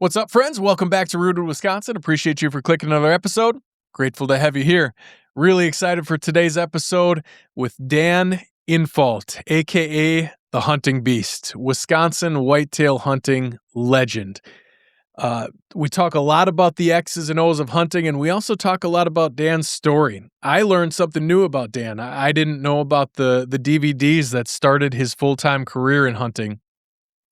What's up, friends? Welcome back to Rooted Wisconsin. Appreciate you for clicking another episode. Grateful to have you here. Really excited for today's episode with Dan Infalt, aka the Hunting Beast, Wisconsin whitetail hunting legend. We talk a lot about the X's and O's of hunting, and we also talk a lot about Dan's story. I learned something new about Dan. I didn't know about the DVDs that started his full-time career in hunting.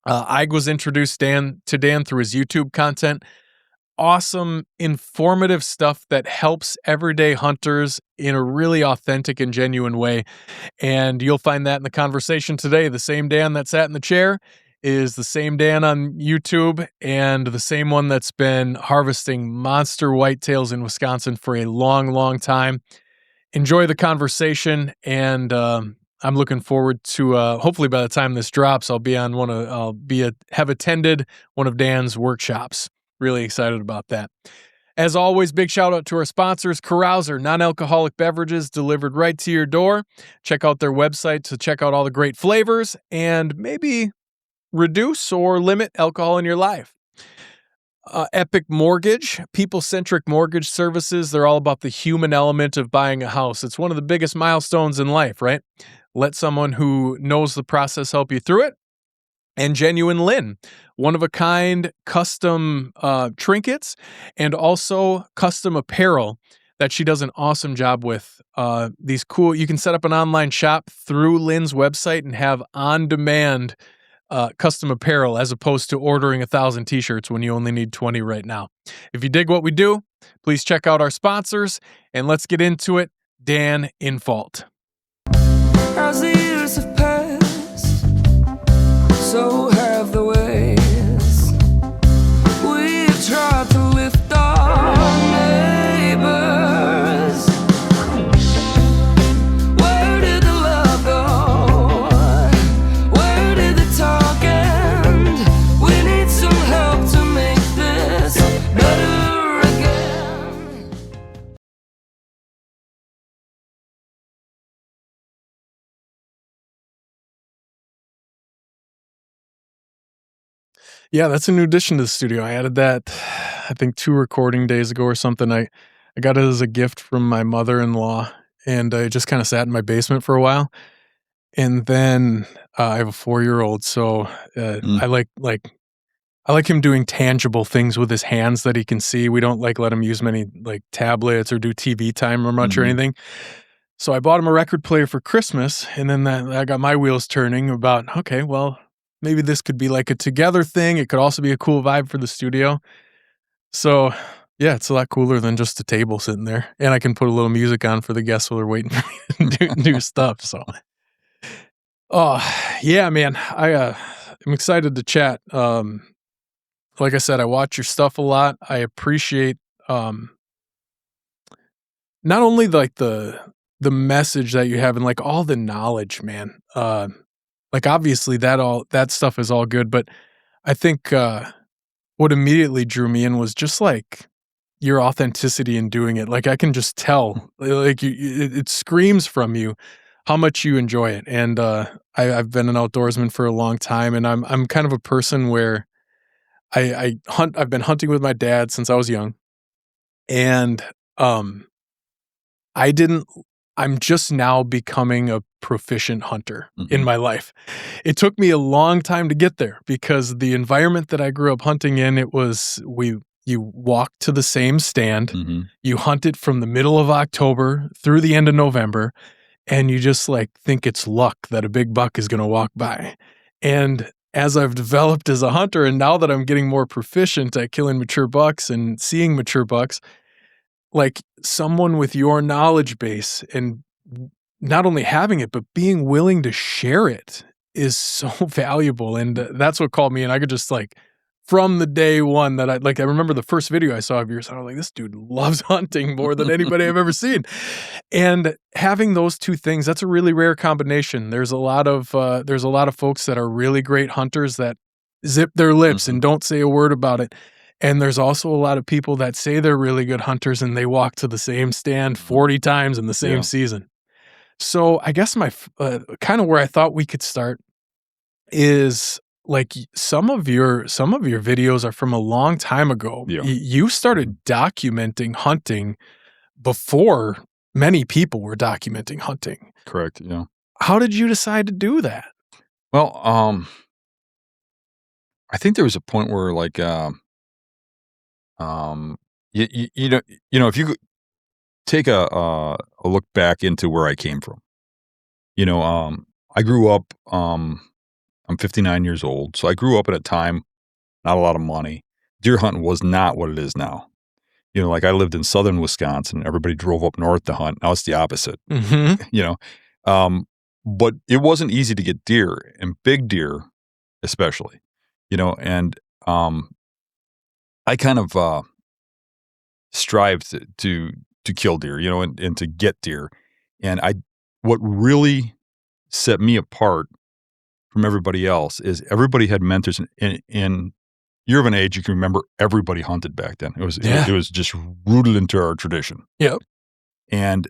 I was introduced to Dan through his YouTube content. Awesome, informative stuff that helps everyday hunters in a really authentic and genuine way. And you'll find that in the conversation today. The same Dan that sat in the chair is the same Dan on YouTube and the same one that's been harvesting monster whitetails in Wisconsin for a long, long time. Enjoy the conversation, and I'm looking forward to hopefully by the time this drops, have attended one of Dan's workshops. Really excited about that. As always, big shout out to our sponsors, Carouser, non-alcoholic beverages delivered right to your door. Check out their website to check out all the great flavors and maybe reduce or limit alcohol in your life. Epic Mortgage, people-centric mortgage services. They're all about the human element of buying a house. It's one of the biggest milestones in life, right? Let someone who knows the process help you through it. And Genuine Lynn, one-of-a-kind custom trinkets and also custom apparel that she does an awesome job with. These cool, you can set up an online shop through Lynn's website and have on-demand custom apparel as opposed to ordering 1,000 t-shirts when you only need 20 right now. If you dig what we do, please check out our sponsors, and let's get into it. Dan Infalt. As the years have passed, so have the ways. We've tried to lift our neighbors. Where did the love go? Where did the talk end? We need some help to make this better again. Yeah, that's a new addition to the studio. I added that, I think, 2 recording days ago or something. I got it as a gift from my mother-in-law, and I just kind of sat in my basement for a while. And then I have a 4-year-old, so I like him doing tangible things with his hands that he can see. We don't let him use many tablets or do TV time or much or anything. So I bought him a record player for Christmas, and then that got my wheels turning about, okay, well, maybe this could be like a together thing. It could also be a cool vibe for the studio. So yeah, it's a lot cooler than just a table sitting there. And I can put a little music on for the guests while they're waiting for me to do stuff. So, oh yeah, man, I'm excited to chat. Like I said, I watch your stuff a lot. I appreciate not only the message that you have and all the knowledge, man. Obviously that stuff is all good, but I think what immediately drew me in was just your authenticity in doing it. I can just tell, it screams from you how much you enjoy it. And I've been an outdoorsman for a long time, and I'm kind of a person where I hunt. I've been hunting with my dad since I was young, and I'm just now becoming a proficient hunter in my life. It took me a long time to get there because the environment that I grew up hunting in, you walk to the same stand, you hunt it from the middle of October through the end of November, and you just think it's luck that a big buck is going to walk by. And as I've developed as a hunter, and now that I'm getting more proficient at killing mature bucks and seeing mature bucks, someone with your knowledge base and not only having it, but being willing to share it is so valuable. And that's what called me. And I could just from the day one that I remember the first video I saw of yours, I was like, this dude loves hunting more than anybody I've ever seen. And having those two things, that's a really rare combination. There's a lot of folks that are really great hunters that zip their lips and don't say a word about it. And there's also a lot of people that say they're really good hunters and they walk to the same stand 40 times in the same season. So I guess my kind of where I thought we could start is like some of your videos are from a long time ago. Yeah. You started documenting hunting before many people were documenting hunting. Correct. Yeah. How did you decide to do that? Well, I think there was a point where like, you know, if you take a look back into where I came from, you know, I grew up, I'm 59 years old. So I grew up at a time, not a lot of money. Deer hunting was not what it is now. You know, like I lived in southern Wisconsin. Everybody drove up north to hunt. Now it's the opposite, Mm-hmm. you know. But it wasn't easy to get deer and big deer, especially, you know, and I kind of strived to kill deer, you know, and to get deer. And what really set me apart from everybody else is everybody had mentors in you're of an age you can remember everybody hunted back then. It was just rooted into our tradition. Yep. And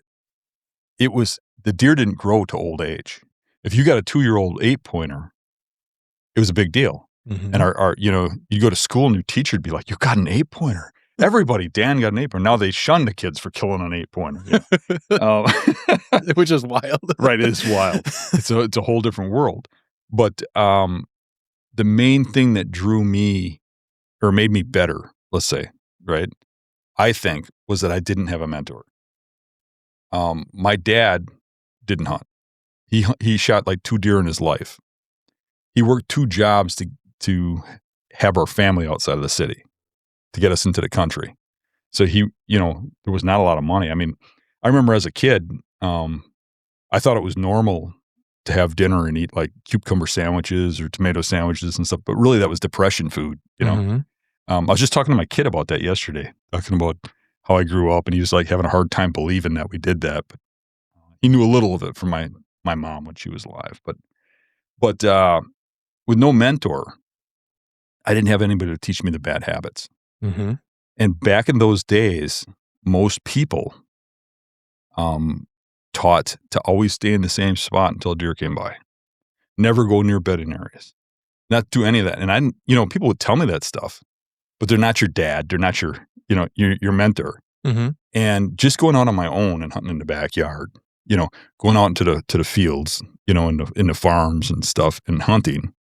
it was the deer didn't grow to old age. If you got a 2-year-old 8-pointer, it was a big deal. Mm-hmm. And our you know, you go to school and your teacher would be like, "You got an 8-pointer." Everybody, Dan got an 8-pointer. Now they shun the kids for killing an 8-pointer. Yeah. Which is wild. Right, it is wild. It's a whole different world. But the main thing that drew me or made me better, let's say, right, I think, was that I didn't have a mentor. My dad didn't hunt. He shot like 2 deer in his life. He worked 2 jobs to have our family outside of the city to get us into the country. So he, you know, there was not a lot of money. I mean, I remember as a kid, I thought it was normal to have dinner and eat like cucumber sandwiches or tomato sandwiches and stuff, but really that was depression food, you know. Mm-hmm. I was just talking to my kid about that yesterday, talking about how I grew up, and he was like having a hard time believing that we did that, but he knew a little of it from my mom when she was alive. But with no mentor, I didn't have anybody to teach me the bad habits. Mm-hmm. And back in those days, most people taught to always stay in the same spot until a deer came by. Never go near bedding areas. Not do any of that. And you know, people would tell me that stuff, but they're not your dad. They're not your, you know, your mentor. Mm-hmm. And just going out on my own and hunting in the backyard, you know, going out into the fields, you know, in the farms and stuff, and hunting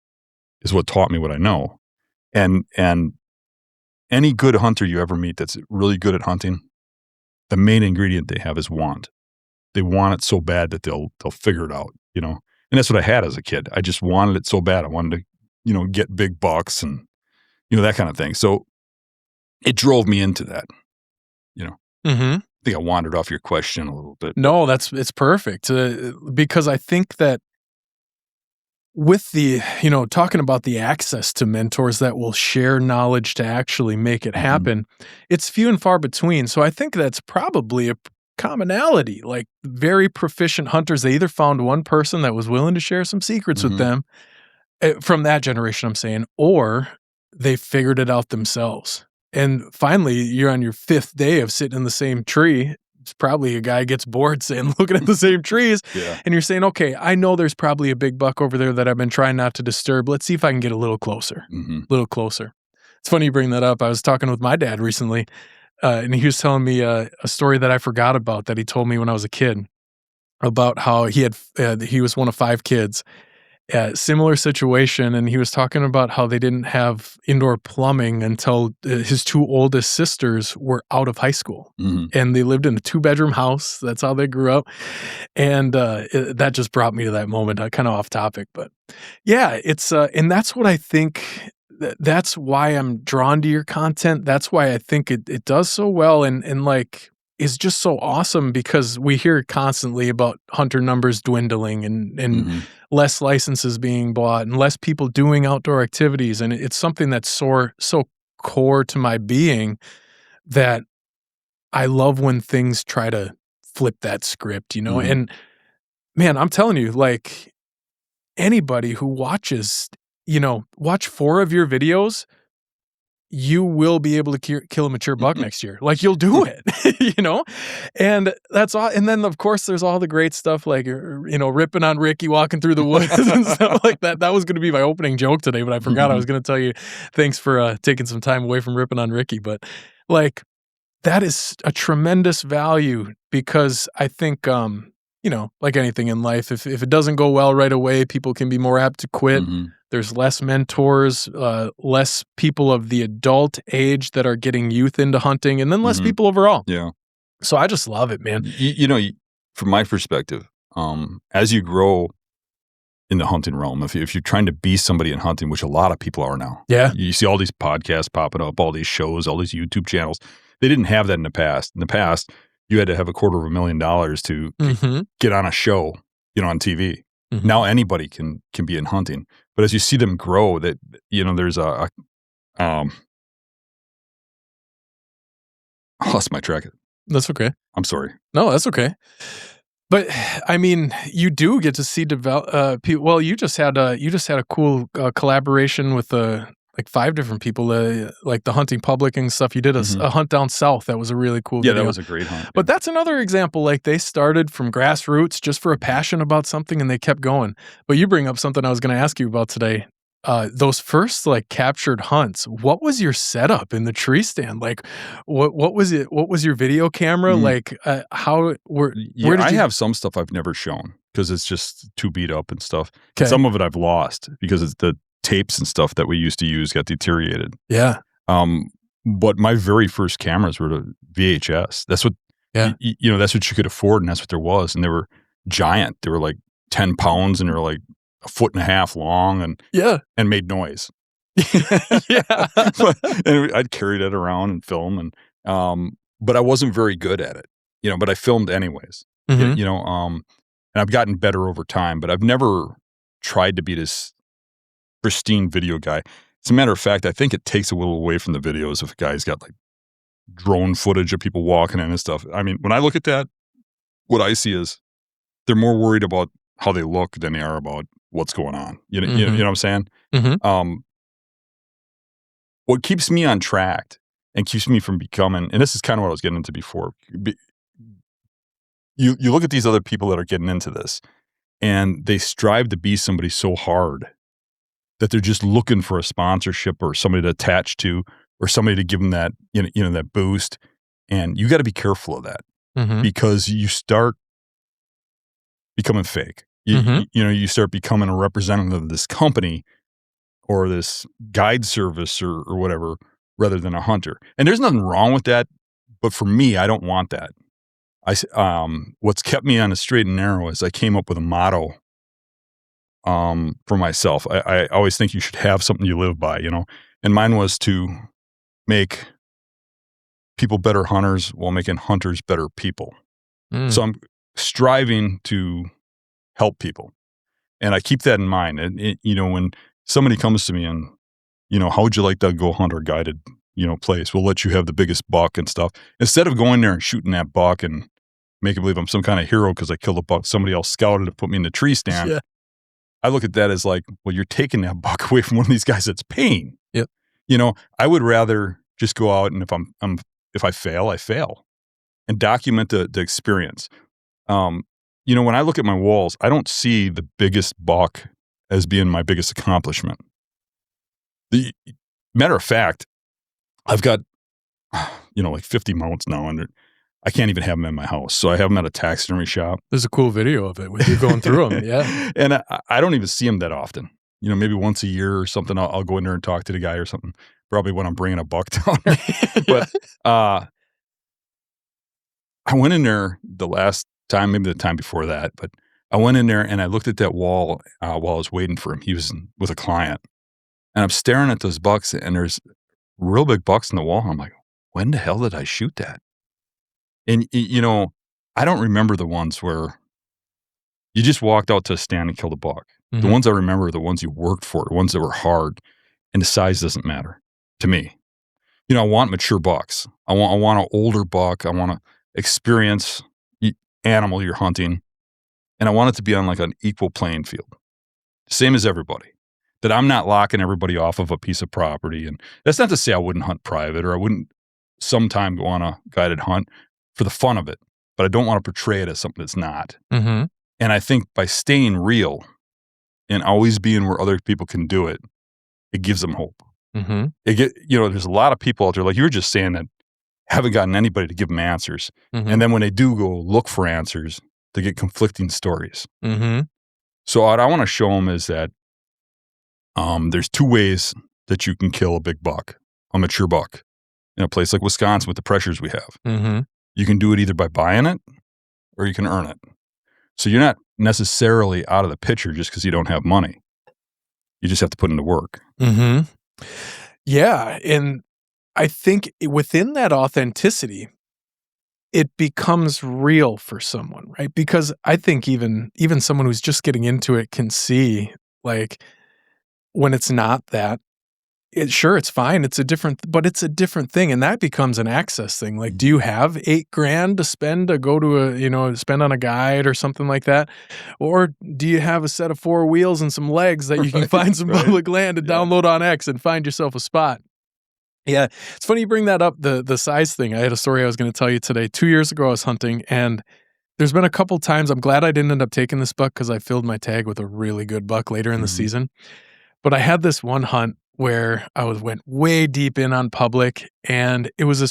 is what taught me what I know. And any good hunter you ever meet that's really good at hunting, the main ingredient they have is want. They want it so bad that they'll figure it out, you know. And that's what I had as a kid. I just wanted it so bad. I wanted to, you know, get big bucks and, you know, that kind of thing. So it drove me into that, you know. Mm-hmm. I think I wandered off your question a little bit. No, it's perfect because I think that with the, you know, talking about the access to mentors that will share knowledge to actually make it happen, it's few and far between. So I think that's probably a commonality. Like very proficient hunters, they either found one person that was willing to share some secrets with them from that generation, I'm saying, or they figured it out themselves. And finally, you're on your 5th day of sitting in the same tree. It's probably a guy gets bored saying, looking at the same trees. Yeah. And you're saying, okay, I know there's probably a big buck over there that I've been trying not to disturb. Let's see if I can get a little closer, a little closer. It's funny you bring that up. I was talking with my dad recently, and he was telling me a story that I forgot about that he told me when I was a kid about how he was one of 5 kids. Similar situation, and he was talking about how they didn't have indoor plumbing until his 2 oldest sisters were out of high school, and they lived in a 2-bedroom house. That's how they grew up, and that just brought me to that moment. Kind of off topic, but yeah, it's and that's what I think. That's why I'm drawn to your content. That's why I think it does so well, and like is just so awesome because we hear constantly about hunter numbers dwindling and less licenses being bought and less people doing outdoor activities. And it's something that's so core to my being that I love when things try to flip that script, you know? And man, I'm telling you, like anybody who watches, you know, watch 4 of your videos, you will be able to kill a mature buck next year. Like you'll do it, you know? And that's all. And then of course there's all the great stuff like, you know, ripping on Ricky walking through the woods and stuff like that. That was going to be my opening joke today, but I forgot I was going to tell you thanks for taking some time away from ripping on Ricky. But like, that is a tremendous value because I think, you know, like anything in life, if it doesn't go well right away, people can be more apt to quit. There's less mentors, less people of the adult age that are getting youth into hunting, and then less people overall. Yeah. So I just love it, man. You know, from my perspective, as you grow in the hunting realm, if you're trying to be somebody in hunting, which a lot of people are now. Yeah. You see all these podcasts popping up, all these shows, all these YouTube channels. They didn't have that in the past. In the past, you had to have $250,000 to get on a show, you know, on TV. Now anybody can be in hunting. But as you see them grow, that, you know, there's I lost my track. That's okay. I'm sorry. No, that's okay. But I mean, you do get to see develop people. Well, you just had a cool collaboration with like 5 different people, like the hunting public and stuff. You did a hunt down south. That was a really cool video. Yeah, that was a great hunt. But that's another example. Like they started from grassroots just for a passion about something and they kept going. But you bring up something I was going to ask you about today. Those first like captured hunts, what was your setup in the tree stand? Like what was it? What was your video camera? Like how where did you have some stuff I've never shown because it's just too beat up and stuff. Okay. Some of it I've lost because it's the tapes and stuff that we used to use got deteriorated. Yeah. But my very first cameras were the VHS. That's what, you know, that's what you could afford and that's what there was. And they were giant. They were like 10 pounds and they were like 1.5 feet long and made noise. And I'd carry that around and film but I wasn't very good at it, you know, but I filmed anyways, you know, and I've gotten better over time, but I've never tried to be this pristine video guy. As a matter of fact, I think it takes a little away from the videos if a guy's got like drone footage of people walking in and stuff. I mean, when I look at that, what I see is they're more worried about how they look than they are about what's going on. You know, you know what I'm saying? What keeps me on track and keeps me from becoming, and this is kind of what I was getting into before. You look at these other people that are getting into this and they strive to be somebody so hard that they're just looking for a sponsorship or somebody to attach to or somebody to give them that, you know, that boost. And you got to be careful of that because you start becoming fake. You know, you start becoming a representative of this company or this guide service or whatever rather than a hunter. And there's nothing wrong with that. But for me, I don't want that. What's kept me on the straight and narrow is I came up with a motto for myself. I always think you should have something you live by, you know, and mine was to make people better hunters while making hunters better people. So I'm striving to help people. And I keep that in mind. And, you know, when somebody comes to me and, you know, how would you like to go hunt our guided, you know, place? We'll let you have the biggest buck and stuff. Instead of going there and shooting that buck and making believe I'm some kind of hero because I killed a buck, somebody else scouted to put me in the tree stand. I look at that as like, well, you're taking that buck away from one of these guys that's paying. You know, I would rather just go out and if I fail, I fail and document the experience. You know, when I look at my walls, I don't see the biggest buck as being my biggest accomplishment. The matter of fact, I've got, you know, like 50 mounts now, and I can't even have them in my house. So I have them at a taxidermy shop. There's a cool video of it with you going through them. Yeah. And I don't even see them that often. You know, maybe once a year or something, I'll go in there and talk to the guy or something. Probably when I'm bringing a buck down there. But I went in there the last time, maybe the time before that, but I went in there and I looked at that wall while I was waiting for him. He was with a client. And I'm staring at those bucks, and there's real big bucks in the wall. I'm like, when the hell did I shoot that? And, you know, I don't remember the ones where you just walked out to a stand and killed a buck. The ones I remember are the ones you worked for, the ones that were hard, and the size doesn't matter to me. You know, I want mature bucks. I want an older buck. I want to experience animal you're hunting, and I want it to be on like an equal playing field, same as everybody. that I'm not locking everybody off of a piece of property. And that's not to say I wouldn't hunt private or I wouldn't sometime go on a guided hunt for the fun of it, but I don't want to portray it as something that's not. Mm-hmm. And I think by staying real and always being where other people can do it, it gives them hope. Mm-hmm. There's a lot of people out there, like you were just saying, that haven't gotten anybody to give them answers. Mm-hmm. And then when they do go look for answers, they get conflicting stories. Mm-hmm. So what I want to show them is that there's two ways that you can kill a big buck, a mature buck, in a place like Wisconsin with the pressures we have. Mm-hmm. You can do it either by buying it or you can earn it. So you're not necessarily out of the picture just because you don't have money. You just have to put into work. Mm-hmm. Yeah. And I think within that authenticity, it becomes real for someone, right? Because I think even someone who's just getting into it can see, like, when it's not that, it's fine. It's a different thing. And that becomes an access thing. Like, do you have $8,000 to spend to go to spend on a guide or something like that? Or do you have a set of 4 wheels and some legs that you can find some public land and download on X and find yourself a spot? Yeah. It's funny you bring that up, the size thing. I had a story I was going to tell you today. 2 years ago, I was hunting, and there's been a couple times, I'm glad I didn't end up taking this buck because I filled my tag with a really good buck later in the season. But I had this one hunt where I went way deep in on public, and it was a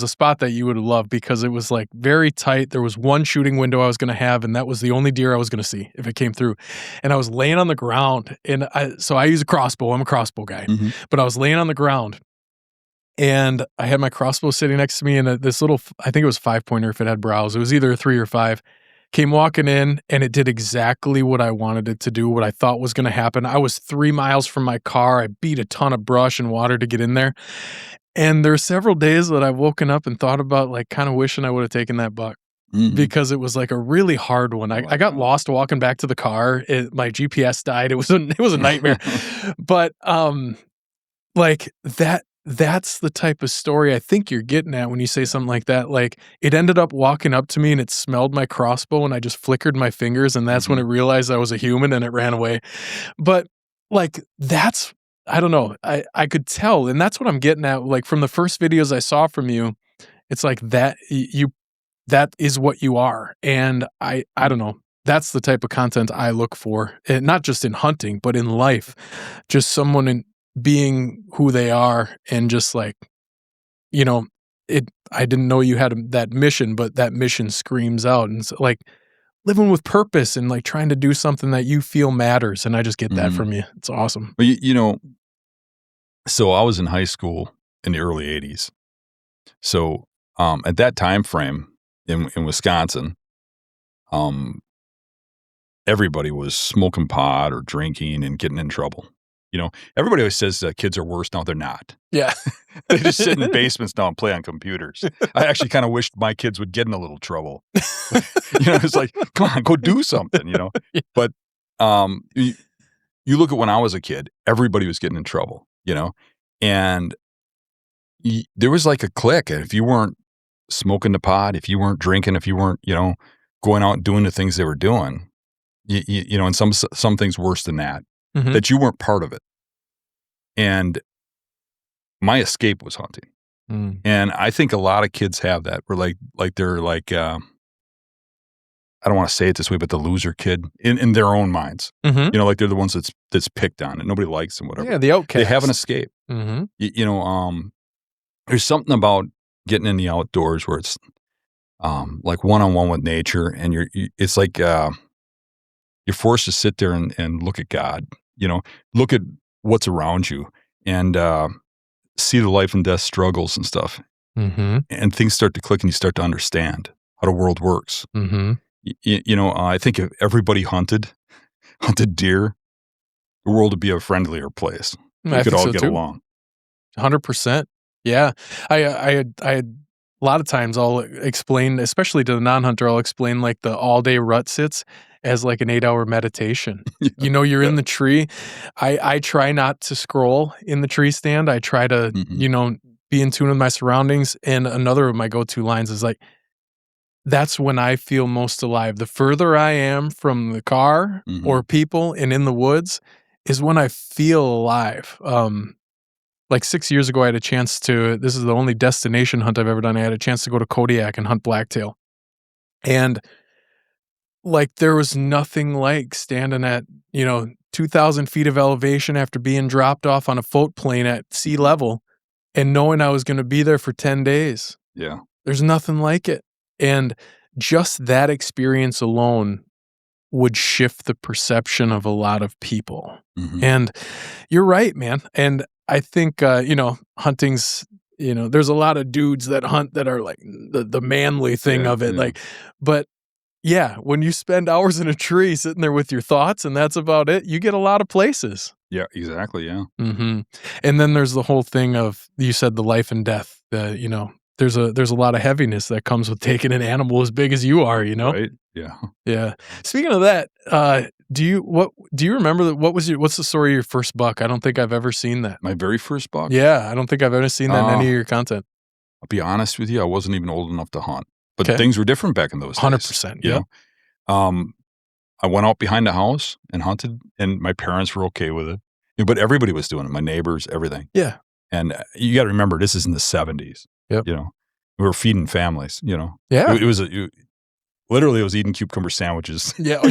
spot that you would love because it was like very tight. There was one shooting window I was going to have, and that was the only deer I was going to see if it came through. And I was laying on the ground, and so I use a crossbow. I'm a crossbow guy, but I was laying on the ground, and I had my crossbow sitting next to me, and this little, I think it was 5-pointer if it had browse. It was either a 3 or 5. Came walking in, and it did exactly what I wanted it to do, what I thought was going to happen. I was 3 miles from my car. I beat a ton of brush and water to get in there. And there are several days that I've woken up and thought about, like, kind of wishing I would have taken that buck because it was like a really hard one. I got lost walking back to the car. My GPS died. It was a nightmare. But like that's the type of story I think you're getting at when you say something like that. Like, it ended up walking up to me and it smelled my crossbow, and I just flickered my fingers, and that's when it realized I was a human and it ran away. But like, I don't know. I could tell, and that's what I'm getting at. Like, from the first videos I saw from you, it's like that that is what you are. And I don't know. That's the type of content I look for, and not just in hunting, but in life. Just someone being who they are, and just like, I didn't know you had that mission, but that mission screams out, and it's like living with purpose and like trying to do something that you feel matters. And I just get that from you. It's awesome. Well, so I was in high school in the early 80s. So at that time frame in Wisconsin, everybody was smoking pot or drinking and getting in trouble. Everybody always says kids are worse. No, they're not. Yeah. They just sit in basements now and play on computers. I actually kind of wished my kids would get in a little trouble. It's like, come on, go do something, Yeah. But you look at when I was a kid, everybody was getting in trouble, and there was like a clique. And if you weren't smoking the pot, if you weren't drinking, if you weren't, going out and doing the things they were doing, and some things worse than that, that you weren't part of it. And my escape was hunting. And I think a lot of kids have that. Where like they're like, I don't want to say it this way, but the loser kid in their own minds. Like they're the ones that's picked on and nobody likes them, whatever. Yeah, the outcast. They have an escape. There's something about getting in the outdoors where it's like one-on-one with nature, and it's like you're forced to sit there and look at God, look at what's around you, and see the life and death struggles and stuff. And things start to click, and you start to understand how the world works. I think if everybody hunted deer, the world would be a friendlier place. We could all get along. 100%. Yeah. I had a lot of times I'll explain, especially to the non-hunter, I'll explain like the all-day rut sits as like an 8-hour meditation. You're in the tree. I try not to scroll in the tree stand. I try to, be in tune with my surroundings. And another of my go-to lines is like, that's when I feel most alive. The further I am from the car or people and in the woods, is when I feel alive. Like 6 years ago, I had a chance to, this is the only destination hunt I've ever done. I had a chance to go to Kodiak and hunt blacktail. And like, there was nothing like standing at, 2,000 feet of elevation after being dropped off on a float plane at sea level and knowing I was going to be there for 10 days. Yeah. There's nothing like it. And just that experience alone would shift the perception of a lot of people. Mm-hmm. And you're right, man. And I think, hunting's, there's a lot of dudes that hunt that are like the manly thing of it. Like, but yeah, when you spend hours in a tree sitting there with your thoughts and that's about it, you get a lot of places. Yeah, exactly. Yeah. Mm-hmm. And then there's the whole thing of, you said the life and death, there's a lot of heaviness that comes with taking an animal as big as you are, Right. Yeah. Yeah. Speaking of that, do you remember what's the story of your first buck? I don't think I've ever seen that. My very first buck? Yeah, I don't think I've ever seen that in any of your content. I'll be honest with you, I wasn't even old enough to hunt. But Okay. things were different back in those days. 100%. You Yeah. know? I went out behind the house and hunted, and my parents were okay with it. But everybody was doing it, my neighbors, everything. Yeah. And you got to remember, this is in the 70s. Yep. We were feeding families, Yeah. Literally, it was eating cucumber sandwiches. Yeah.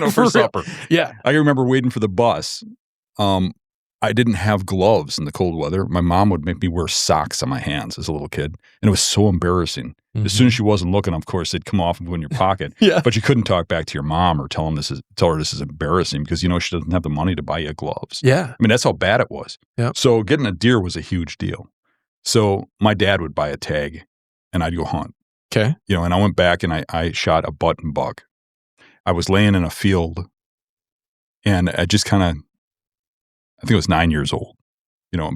For supper. Yeah. I can remember waiting for the bus. I didn't have gloves in the cold weather. My mom would make me wear socks on my hands as a little kid. And it was so embarrassing. Mm-hmm. As soon as she wasn't looking, of course, they'd come off and go in your pocket. Yeah. But you couldn't talk back to your mom or tell her this is embarrassing because, she doesn't have the money to buy you gloves. Yeah. I mean, that's how bad it was. Yeah. So getting a deer was a huge deal. So my dad would buy a tag and I'd go hunt. Okay. And I went back and I shot a button buck. I was laying in a field and I just I think I was 9 years old.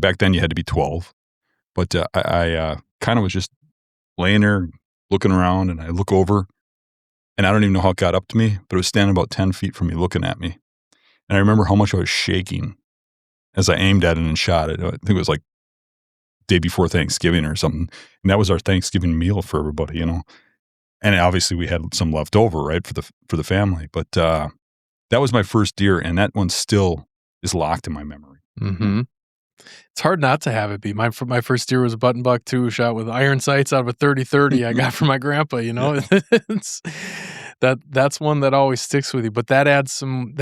Back then you had to be 12. But I kind of was just laying there looking around and I look over and I don't even know how it got up to me, but it was standing about 10 feet from me looking at me. And I remember how much I was shaking as I aimed at it and shot it. I think it was like day before Thanksgiving or something. And that was our Thanksgiving meal for everybody, And obviously we had some left over, right, for the family. But that was my first deer, and that one still is locked in my memory. Mm-hmm. It's hard not to have it be. My first deer was a button buck too, shot with iron sights out of a 30-30 I got from my grandpa, That's one that always sticks with you. But that adds some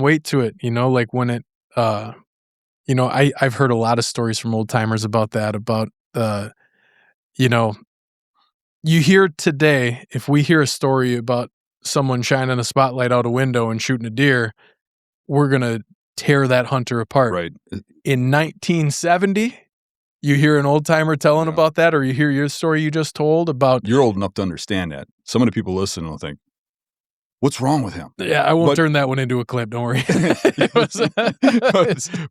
weight to it, like when it I've heard a lot of stories from old timers about that, about you hear today, if we hear a story about someone shining a spotlight out a window and shooting a deer, we're going to tear that hunter apart. Right. In 1970, you hear an old timer telling about that, or you hear your story you just told about. You're old enough to understand that. Some of the people listening will think, what's wrong with him? Yeah, I won't turn that one into a clip. Don't worry.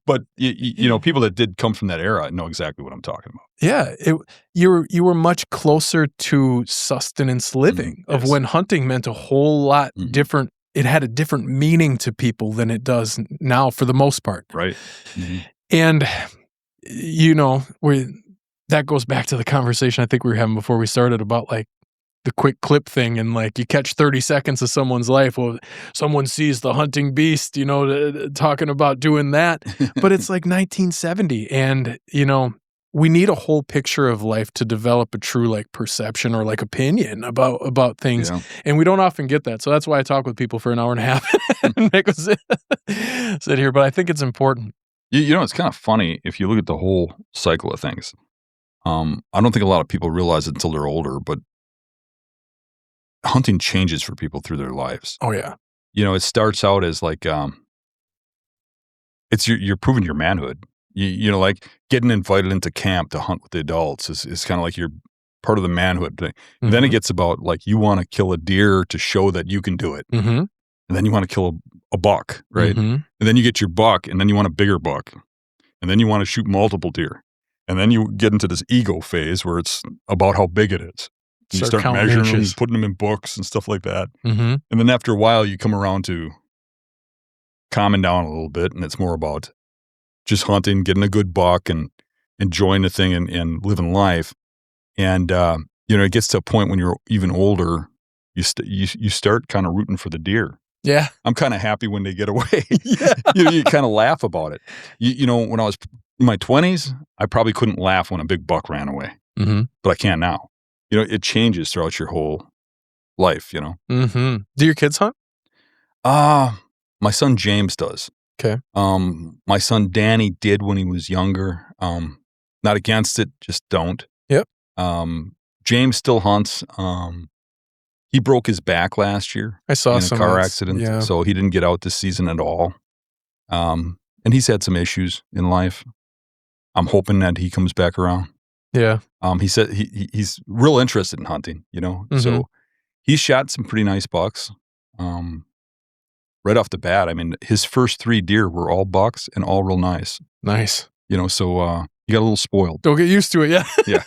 But people that did come from that era know exactly what I'm talking about. Yeah, you were much closer to sustenance living of when hunting meant a whole lot different. It had a different meaning to people than it does now, for the most part. Right. Mm-hmm. And that goes back to the conversation I think we were having before we started about like the quick clip thing, and like you catch 30 seconds of someone's life. Well, someone sees the hunting beast, talking about doing that, but it's like 1970, and we need a whole picture of life to develop a true like perception or like opinion about things, and we don't often get that. So that's why I talk with people for an hour and a half and make us sit here. But I think it's important. It's kind of funny if you look at the whole cycle of things. I don't think a lot of people realize it until they're older, but hunting changes for people through their lives. Oh yeah. It starts out as like, it's you're proving your manhood. Like getting invited into camp to hunt with the adults is kind of like you're part of the manhood thing. Mm-hmm. Then it gets about like, you want to kill a deer to show that you can do it. Mm-hmm. And then you want to kill a buck, right? Mm-hmm. And then you get your buck, and then you want a bigger buck. And then you want to shoot multiple deer. And then you get into this ego phase where it's about how big it is. You start measuring them, putting them in books and stuff like that. Mm-hmm. And then after a while, you come around to calming down a little bit, and it's more about just hunting, getting a good buck, and enjoying the thing and living life. And it gets to a point when you're even older, you start kind of rooting for the deer. Yeah. I'm kind of happy when they get away. Yeah. You kind of laugh about it. You know, when I was in my 20s, I probably couldn't laugh when a big buck ran away, but I can now. You know, it changes throughout your whole life, you know. Do your kids hunt? My son James does. Okay. My son Danny did when he was younger. Not against it, just don't. Yep. James still hunts. He broke his back last year I saw in a some car accident, Yeah. so he didn't get out this season at all. And he's had some issues in life. I'm hoping that he comes back around. Yeah. He said he's real interested in hunting, you know. So he's shot some pretty nice bucks. Right off the bat, I mean, his first 3 deer were all bucks and all real nice. Nice. You know, so he got a little spoiled. Don't get used to it. Yeah. Yeah.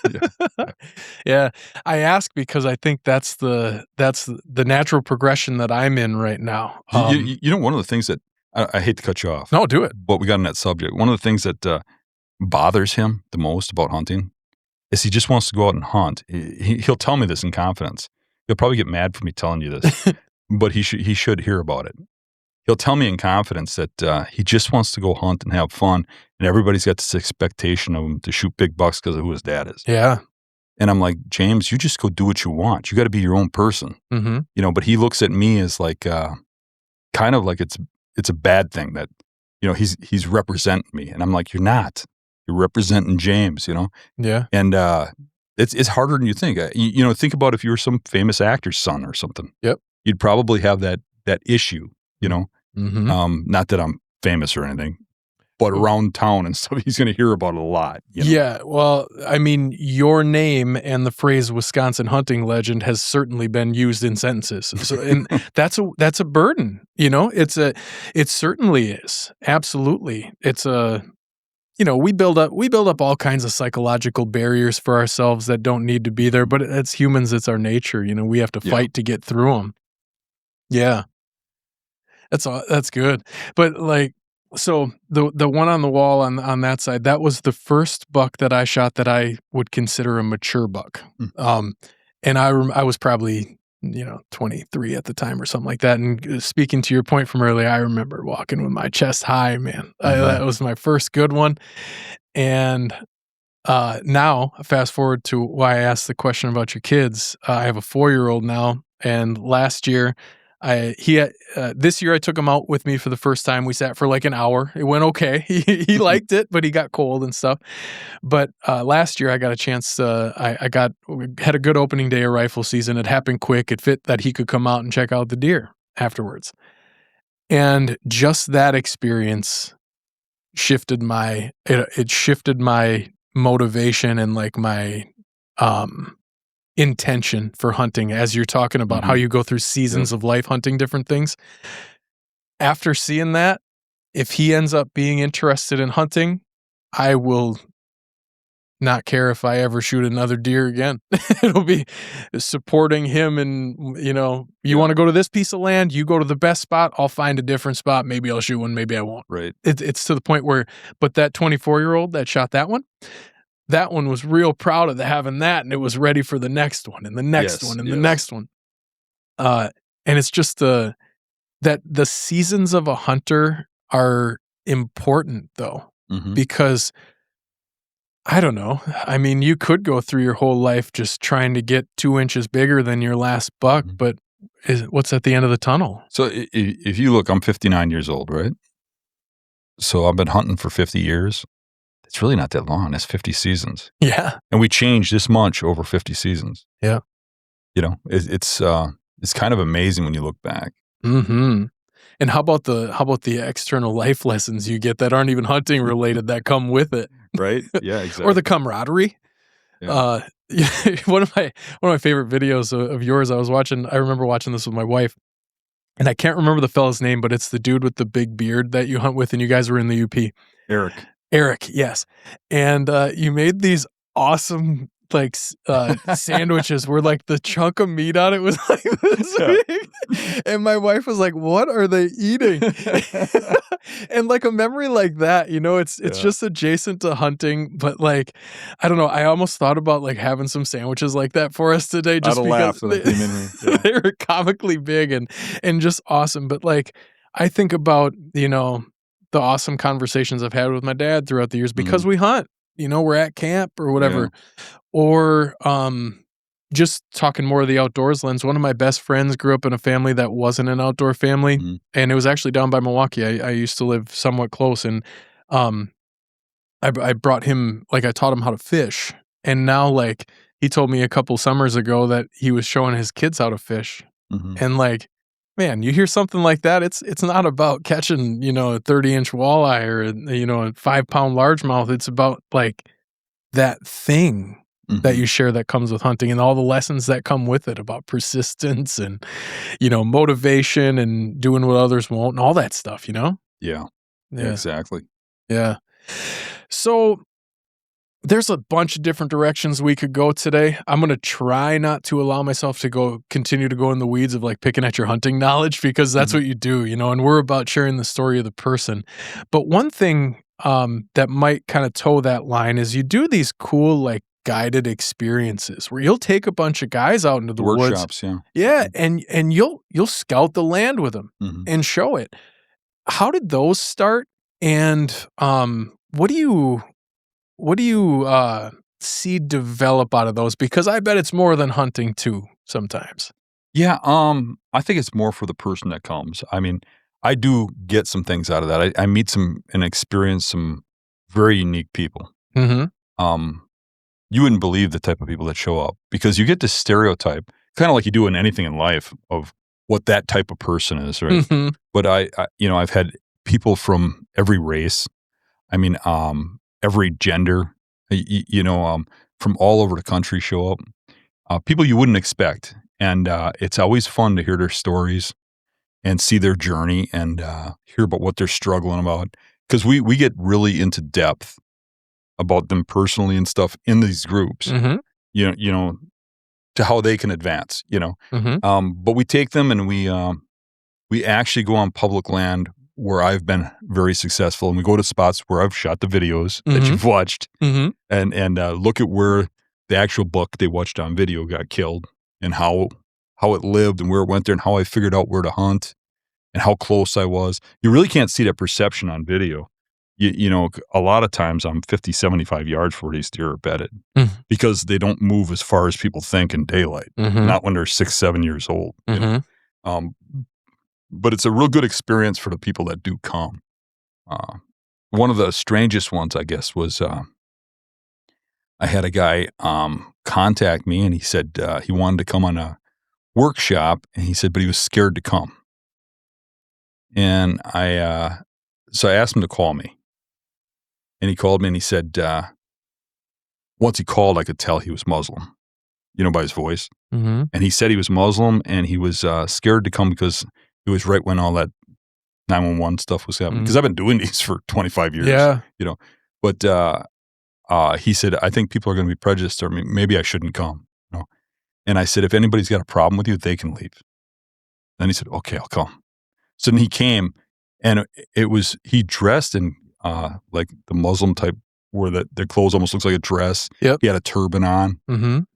Yeah. I ask because I think that's the natural progression that I'm in right now. You know, one of the things that I hate to cut you off. No, do it. But we got on that subject. One of the things that bothers him the most about hunting is he just wants to go out and hunt. He'll tell me this in confidence. He'll probably get mad for me telling you this, but he should hear about it. He'll tell me in confidence that he just wants to go hunt and have fun, and everybody's got this expectation of him to shoot big bucks because of who his dad is. Yeah. And I'm like, James, you just go do what you want. You got to be your own person, you know. But he looks at me as like, kind of like it's a bad thing that, you know, he's representing me, and I'm like, you're not. You're representing James, you know. Yeah. And it's harder than you think. You know, think about if you were some famous actor's son or something. Yep. You'd probably have that issue, you know. Not that I'm famous or anything, but around town and stuff, he's going to hear about it a lot. You know? Yeah. Well, I mean, your name and the phrase Wisconsin hunting legend has certainly been used in sentences. So, and that's a burden, you know. It certainly is. Absolutely. It's you know, we build up all kinds of psychological barriers for ourselves that don't need to be there, but as humans, it's our nature. You know, we have to fight to get through them. Yeah. That's good. But like, so the one on the wall on that side, that was the first buck that I shot that I would consider a mature buck. And I was probably, you know, 23 at the time or something like that. And speaking to your point from earlier, I remember walking with my chest high, man. That was my first good one. And now, fast forward to why I asked the question about your kids. I have a 4-year-old now, and last year, this year I took him out with me for the first time. We sat for like an hour. It went okay. He liked it, but he got cold and stuff. But last year I got a chance. We had a good opening day of rifle season. It happened quick. It fit that he could come out and check out the deer afterwards. And just that experience shifted my motivation and like my intention for hunting, as you're talking about how you go through seasons of life hunting different things. After seeing that, if he ends up being interested in hunting, I will not care if I ever shoot another deer again. It'll be supporting him, and you know, you want to go to this piece of land, you go to the best spot, I'll find a different spot. Maybe I'll shoot one, maybe I won't. Right. It's to the point where, but that 24-year-old that shot that one was real proud of having that, and it was ready for the next one and the next one and the next one. And it's just that the seasons of a hunter are important though, because I don't know. I mean, you could go through your whole life just trying to get 2 inches bigger than your last buck, but what's at the end of the tunnel? So if you look, I'm 59 years old, right? So I've been hunting for 50 years. It's really not that long. That's 50 seasons. Yeah. And we changed this much over 50 seasons. Yeah. You know, it's kind of amazing when you look back. And how about the external life lessons you get that aren't even hunting related that come with it? Right? Yeah, exactly. Or the camaraderie. Yeah. One of my favorite videos of yours, I remember watching this with my wife, and I can't remember the fella's name, but it's the dude with the big beard that you hunt with, and you guys were in the UP. Eric, yes. And you made these awesome sandwiches where like the chunk of meat on it was like this big. And my wife was like, "What are they eating?" And like a memory like that, it's just adjacent to hunting, but like I don't know, I almost thought about like having some sandwiches like that for us today just because they were comically big and just awesome. But like I think about, the awesome conversations I've had with my dad throughout the years because we hunt. We're at camp or whatever. Or just talking more of the outdoors lens. One of my best friends grew up in a family that wasn't an outdoor family, and it was actually down by Milwaukee. I used to live somewhat close, and I brought him, like I taught him how to fish, and now like he told me a couple summers ago that he was showing his kids how to fish, and like, man, you hear something like that, it's not about catching, a 30-inch walleye or, a 5-pound largemouth. It's about like that thing that you share that comes with hunting and all the lessons that come with it about persistence and, motivation and doing what others won't and all that stuff, Yeah, exactly. Yeah. So there's a bunch of different directions we could go today. I'm going to try not to allow myself to continue to go in the weeds of like picking at your hunting knowledge because that's what you do, and we're about sharing the story of the person. But one thing that might kind of toe that line is you do these cool like guided experiences where you'll take a bunch of guys out into the workshops, woods. Yeah, and you'll scout the land with them and show it. How did those start? And what do you see develop out of those? Because I bet it's more than hunting too sometimes. Yeah, I think it's more for the person that comes. I mean, I do get some things out of that. I meet some and experience some very unique people. You wouldn't believe the type of people that show up because you get this stereotype, kind of like you do in anything in life, of what that type of person is, right? But I've had people from every race. I mean, every gender, from all over the country show up. People you wouldn't expect. And it's always fun to hear their stories and see their journey and hear about what they're struggling about. Because we get really into depth about them personally and stuff in these groups, to how they can advance, But we take them and we actually go on public land where I've been very successful, and we go to spots where I've shot the videos that you've watched, and look at where the actual buck they watched on video got killed, and how it lived, and where it went there, and how I figured out where to hunt, and how close I was. You really can't see that perception on video. A lot of times I'm 50, 75 yards for these deer are bedded because they don't move as far as people think in daylight, not when they're 6, 7 years old. But it's a real good experience for the people that do come. One of the strangest ones, I guess, was I had a guy contact me, and he said he wanted to come on a workshop, and he said, but he was scared to come. And so I asked him to call me. And he called me, and he said, once he called, I could tell he was Muslim, by his voice. And he said he was Muslim, and he was scared to come because it was right when all that 911 stuff was happening. Because I've been doing these for 25 years, But he said, I think people are going to be prejudiced, or maybe I shouldn't come. And I said, if anybody's got a problem with you, they can leave. Then he said, okay, I'll come. So then he came, and he dressed in like the Muslim type, where their clothes almost looks like a dress. He had a turban on, and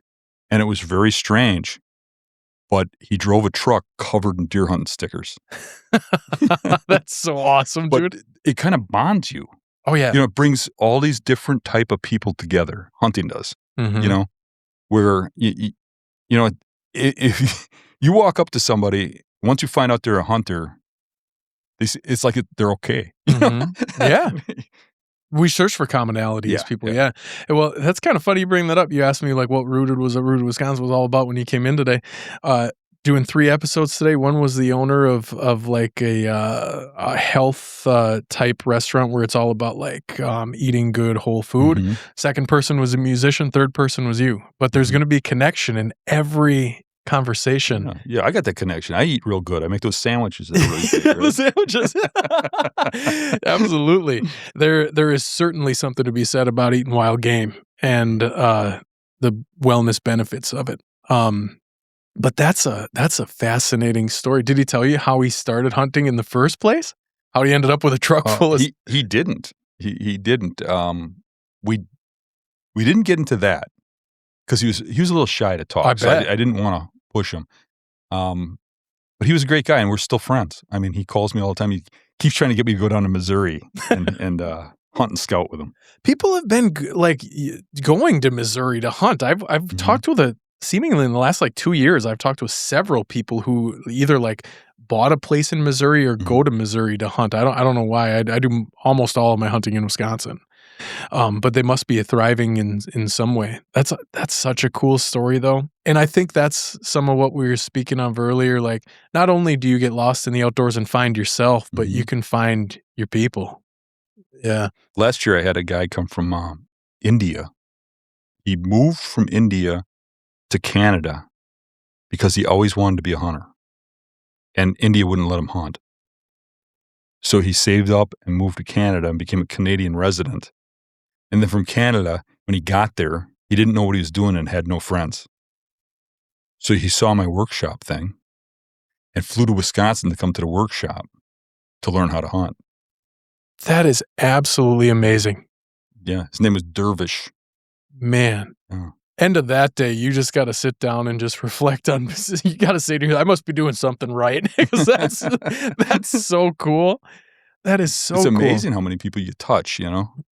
it was very strange. But he drove a truck covered in deer hunting stickers. That's so awesome, dude. But it kind of bonds you. Oh, yeah. It brings all these different type of people together. Hunting does, where, if you walk up to somebody, once you find out they're a hunter, it's like they're okay. Yeah. We search for commonality as people. Yeah. Well, that's kind of funny you bring that up. You asked me like what Rooted Wisconsin was all about when you came in today. Doing 3 episodes today. One was the owner of like a health type restaurant where it's all about like eating good whole food. Second person was a musician. Third person was you. But there's going to be connection in every conversation. Yeah, I got that connection. I eat real good. I make those sandwiches that are really good. The sandwiches. Absolutely. There is certainly something to be said about eating wild game. And wellness benefits of it. But that's a fascinating story. Did he tell you how he started hunting in the first place? How he ended up with a truck full of he didn't. He didn't. We didn't get into that because he was a little shy to talk. I So bet. I didn't want to push him. But he was a great guy, and we're still friends. I mean, he calls me all the time. He keeps trying to get me to go down to Missouri and hunt and scout with him. People have been going to Missouri to hunt. I've talked with seemingly in the last 2 years, I've talked with several people who either bought a place in Missouri or go to Missouri to hunt. I don't know why. I do almost all of my hunting in Wisconsin. But they must be thriving in some way. That's such a cool story though. And I think that's some of what we were speaking of earlier. Not only do you get lost in the outdoors and find yourself, but you can find your people. Yeah. Last year I had a guy come from India. He moved from India to Canada because he always wanted to be a hunter. And India wouldn't let him hunt. So he saved up and moved to Canada and became a Canadian resident. And then from Canada, when he got there, he didn't know what he was doing and had no friends. So he saw my workshop thing and flew to Wisconsin to come to the workshop to learn how to hunt. That is absolutely amazing. Yeah. His name was Dervish. Man. Yeah. End of that day, you just got to sit down and just reflect on, you got to say to yourself, I must be doing something right. Because that's so cool. That is so cool. It's amazing how many people you touch,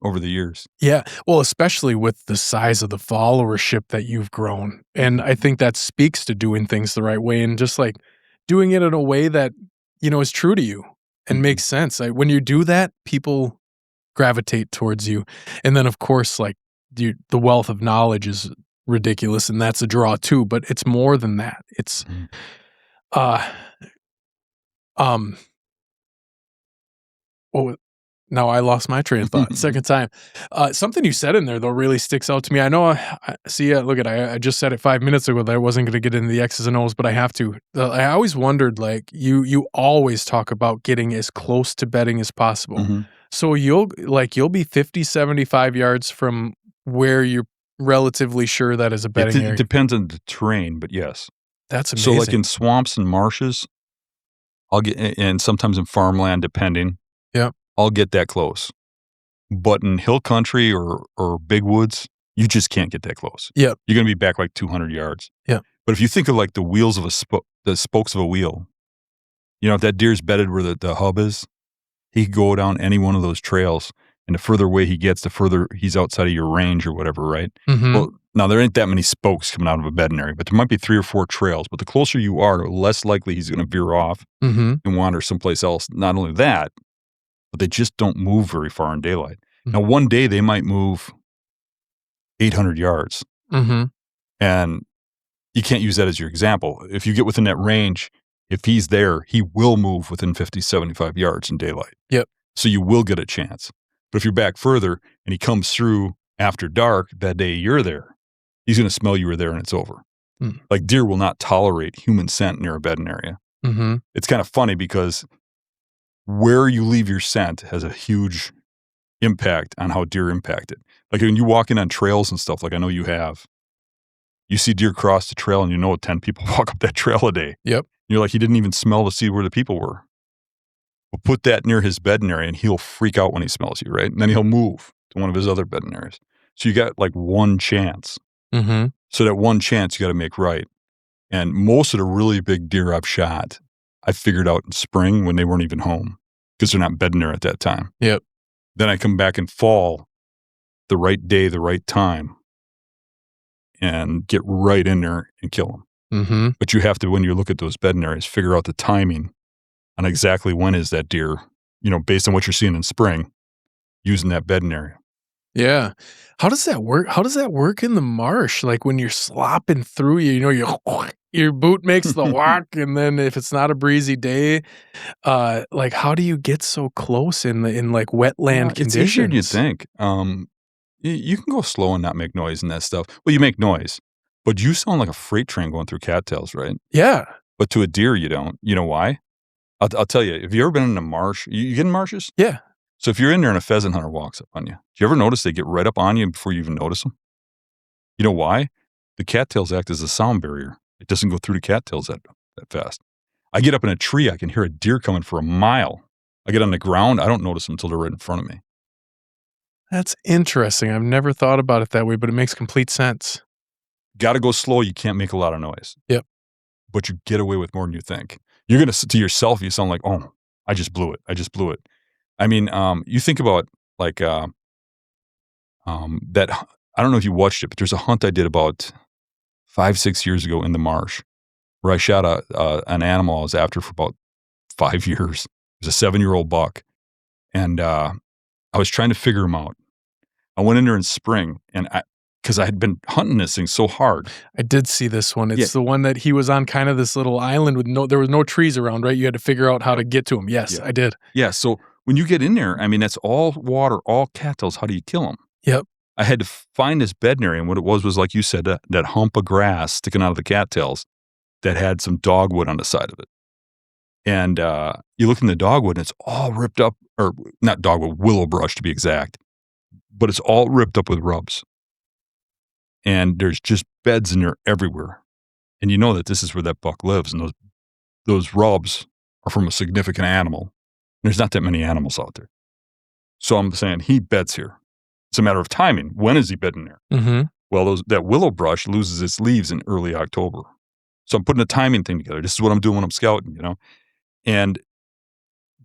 over the years. Yeah. Well, especially with the size of the followership that you've grown. And I think that speaks to doing things the right way and just doing it in a way that, is true to you and makes sense. When you do that, people gravitate towards you. And then, of course, the wealth of knowledge is ridiculous, and that's a draw too. But it's more than that. It's, oh, now I lost my train of thought. Second time. Something you said in there though really sticks out to me. I know. I just said it 5 minutes ago that I wasn't going to get into the X's and O's, but I have to. I always wondered, you always talk about getting as close to bedding as possible. So you'll be 50, 75 yards from where you're relatively sure that is a bedding area. It depends on the terrain, but yes. That's amazing. So in swamps and marshes, I'll get, and sometimes in farmland, depending. Yeah. I'll get that close. But in hill country or big woods, you just can't get that close. Yeah. You're going to be back 200 yards. Yeah. But if you think of the wheels of the spokes of a wheel, if that deer's bedded where the hub is, he could go down any one of those trails. And the further away he gets, the further he's outside of your range or whatever, right? Well, now there ain't that many spokes coming out of a bedding area, but there might be 3 or 4 trails. But the closer you are, the less likely he's going to veer off and wander someplace else. Not only that, but they just don't move very far in daylight. Now, one day they might move 800 yards. And you can't use that as your example. If you get within that range, if he's there, he will move within 50, 75 yards in daylight. Yep. So you will get a chance. But if you're back further and he comes through after dark that day you're there, he's going to smell you were there and it's over. Deer will not tolerate human scent near a bedding area. It's kind of funny because where you leave your scent has a huge impact on how deer impact it. When you walk in on trails and stuff, I know you have, you see deer cross the trail and 10 people walk up that trail a day. Yep. You're he didn't even smell to see where the people were. Well, put that near his bedding area and he'll freak out when he smells you, right? And then he'll move to one of his other bedding areas. So you got one chance. So that one chance you got to make right. And most of the really big deer I've shot, I figured out in spring when they weren't even home because they're not bedding there at that time. Yep. Then I come back in fall, the right day, the right time, and get right in there and kill them. But you have to, when you look at those bedding areas, figure out the timing on exactly when is that deer, based on what you're seeing in spring, using that bedding area. Yeah. How does that work? How does that work in the marsh? When you're slopping through, your boot makes the walk, and then if it's not a breezy day, how do you get so close in wetland conditions? It's easier than you think. You can go slow and not make noise and that stuff. Well, you make noise, but you sound like a freight train going through cattails, right? Yeah. But to a deer, you don't. You know why? I'll tell you. Have you ever been in a marsh? You get in marshes? Yeah. So if you're in there and a pheasant hunter walks up on you, do you ever notice they get right up on you before you even notice them? You know why? the cattails act as a sound barrier. It doesn't go through the cattails that fast. I get up in a tree, I can hear a deer coming for a mile. I get on the ground, I don't notice them until they're right in front of me. That's interesting. I've never thought about it that way, but it makes complete sense. Got to go slow. You can't make a lot of noise. Yep. But you get away with more than you think. You're going to yourself, you sound like, oh, I just blew it. I just blew it. I mean, you think about like that. I don't know if you watched it, but there's a hunt I did about 5-6 years ago in the marsh where I shot an animal I was after for about 5 years. It was a 7-year-old buck. And I was trying to figure him out. I went in there in spring and because I had been hunting this thing so hard. I did see this one. It's the one that he was on kind of this little island with there was no trees around, right? You had to figure out how to get to him. Yes, I did. Yeah. So when you get in there, I mean, that's all water, all cattails. How do you kill them? Yep. I had to find this bedding area, and what it was like you said, that hump of grass sticking out of the cattails that had some dogwood on the side of it. And you look in the dogwood, and it's all ripped up, or not dogwood, willow brush to be exact, but it's all ripped up with rubs. And there's just beds in there everywhere. And you know that this is where that buck lives, and those rubs are from a significant animal. There's not that many animals out there. So I'm saying he beds here. It's a matter of timing. When is he bedding there? Mm-hmm. Well, that willow brush loses its leaves in early October. So I'm putting a timing thing together. This is what I'm doing when I'm scouting, you know? And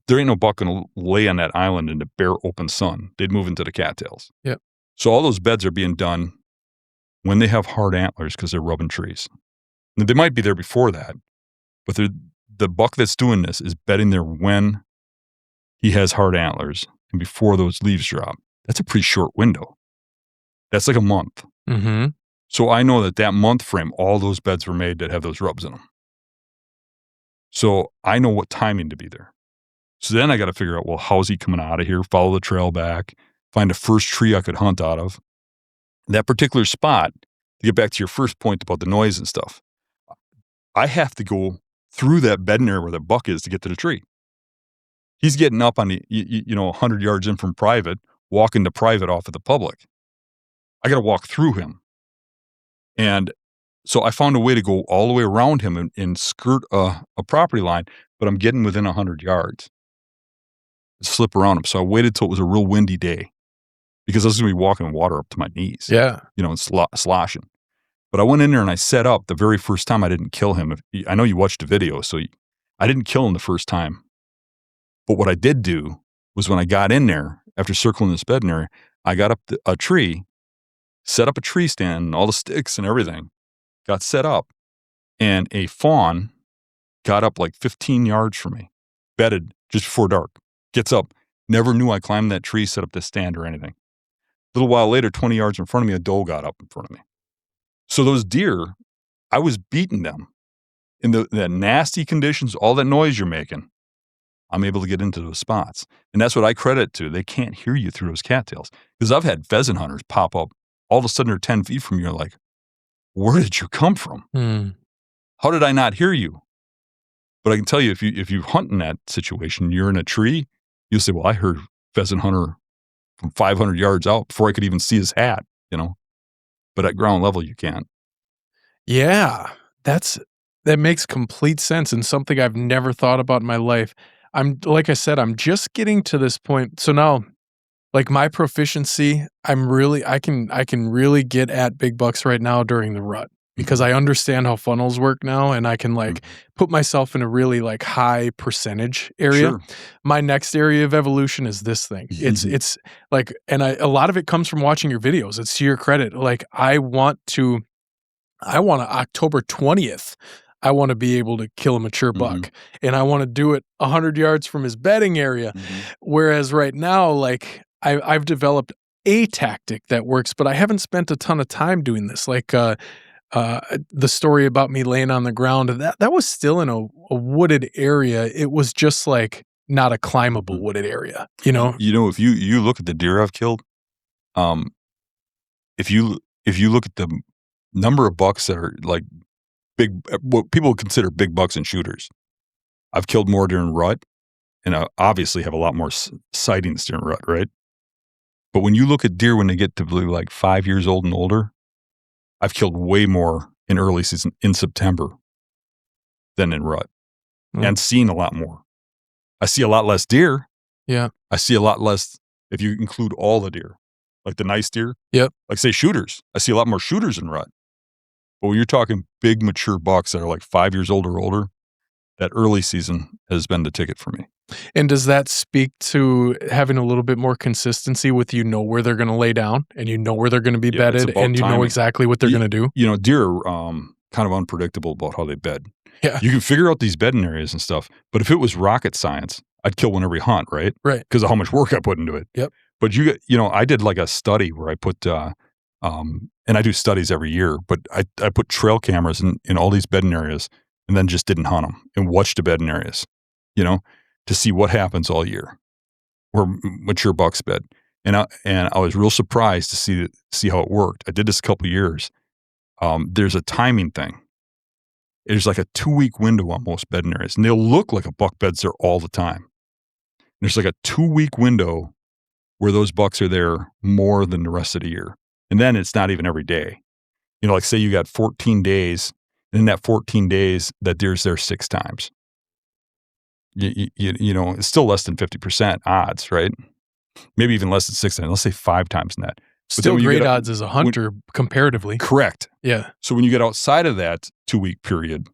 there ain't no buck going to lay on that island in the bare open sun. They'd move into the cattails. Yep. So all those beds are being done when they have hard antlers because they're rubbing trees. Now, they might be there before that, but the buck that's doing this is bedding there when he has hard antlers and before those leaves drop. That's a pretty short window. That's like a month. Mm-hmm. So I know that month frame, all those beds were made that have those rubs in them. So I know what timing to be there. So then I got to figure out, well, how's he coming out of here? Follow the trail back, find the first tree I could hunt out of. That particular spot, to get back to your first point about the noise and stuff, I have to go through that bedding area where the buck is to get to the tree. He's getting up on the, 100 yards in from private, walking to private off of the public. I got to walk through him. And so I found a way to go all the way around him and skirt a property line, but I'm getting within 100 yards. Slip around him. So I waited till it was a real windy day because I was going to be walking in water up to my knees. Yeah. And sloshing. But I went in there and I set up the very first time. I didn't kill him. I know you watched the video, so I didn't kill him the first time. But what I did do was when I got in there, after circling this bedding area, I got up a tree, set up a tree stand and all the sticks and everything, got set up, and a fawn got up like 15 yards from me, bedded just before dark, gets up, never knew I climbed that tree, set up this stand or anything. A little while later, 20 yards in front of me, a doe got up in front of me. So those deer, I was beating them in the nasty conditions, all that noise you're making. I'm able to get into those spots. And that's what I credit to. They can't hear you through those cattails. Because I've had pheasant hunters pop up. All of a sudden they're 10 feet from you. You're like, where did you come from? How did I not hear you? But I can tell you, if you hunt in that situation, you're in a tree, you'll say, well, I heard pheasant hunter from 500 yards out before I could even see his hat, But at ground level, you can't. Yeah, that makes complete sense and something I've never thought about in my life. Like I said, I'm just getting to this point. So now, like my proficiency, I can really get at big bucks right now during the rut because I understand how funnels work now, and I can put myself in a really high percentage area. Sure. My next area of evolution is this thing. It's like, and a lot of it comes from watching your videos. It's to your credit. Like I want to October 20th. I want to be able to kill a mature buck, and I want to do it 100 yards from his bedding area. Whereas right now, I've developed a tactic that works, but I haven't spent a ton of time doing this. The story about me laying on the ground, that was still in a wooded area. It was just not a climbable wooded area, If you look at the deer I've killed, if you look at the number of bucks that are big, what people consider big bucks and shooters, I've killed more during rut, and I obviously have a lot more sightings during rut, right? But when you look at deer when they get to be 5 years old and older, I've killed way more in early season in September than in rut, and seen a lot more. I see a lot less deer. Yeah. I see a lot less if you include all the deer, like the nice deer. Yep. Like say shooters. I see a lot more shooters in rut. But when you're talking big mature bucks that are like 5 years old or older, that early season has been the ticket for me. And does that speak to having a little bit more consistency with where they're going to lay down and where they're going to be bedded and timing. exactly what they're going to do? Deer are kind of unpredictable about how they bed. Yeah. You can figure out these bedding areas and stuff, but if it was rocket science, I'd kill one every hunt, right? Right. Because of how much work I put into it. Yep. But I did like a study where I put, and I do studies every year, but I put trail cameras in all these bedding areas and then just didn't hunt them and watched the bedding areas, to see what happens all year where mature bucks bed. And I was real surprised to see how it worked. I did this a couple of years. There's a timing thing. There's like a 2-week window on most bedding areas, and they'll look like a buck beds there all the time. There's like a 2-week window where those bucks are there more than the rest of the year. And then it's not even every day. Like say you got 14 days, and in that 14 days, that deer's there 6 times. It's still less than 50% odds, right? Maybe even less than 6 times. Let's say 5 times in that. Still great odds as a hunter comparatively. Correct. Yeah. So when you get outside of that 2-week period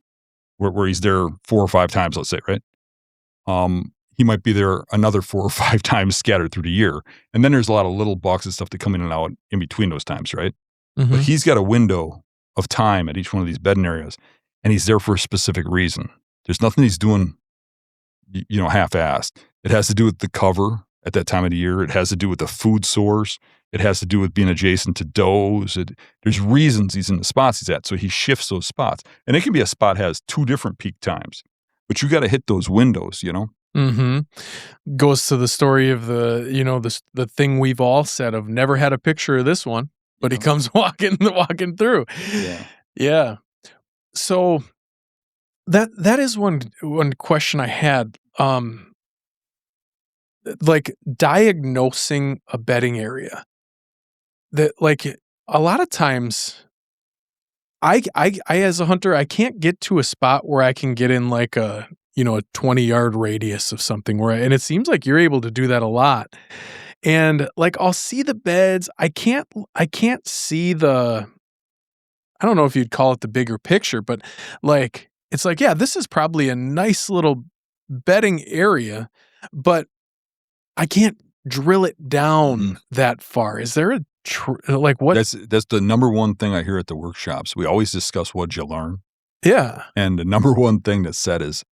where he's there 4 or 5 times, let's say, right? He might be there another 4 or 5 times scattered through the year. And then there's a lot of little bucks and stuff that come in and out in between those times, right? Mm-hmm. But he's got a window of time at each one of these bedding areas, and he's there for a specific reason. There's nothing he's doing, half-assed. It has to do with the cover at that time of the year. It has to do with the food source. It has to do with being adjacent to does. There's reasons he's in the spots he's at, so he shifts those spots. And it can be a spot has 2 different peak times, but you got to hit those windows, Mm-hmm. Goes to the story of the thing we've all said of never had a picture of this one, but he comes walking through. Yeah. Yeah. So that is one question I had. Like diagnosing a bedding area. That like a lot of times I as a hunter, I can't get to a spot where I can get in like a 20-yard radius of something and it seems like you're able to do that a lot. And like I'll see the beds. I can't see I don't know if you'd call it the bigger picture, but like it's like, yeah, this is probably a nice little bedding area, but I can't drill it down that far. Is there like what? That's the number one thing I hear at the workshops. We always discuss what'd you learn. Yeah. And the number one thing that's said is,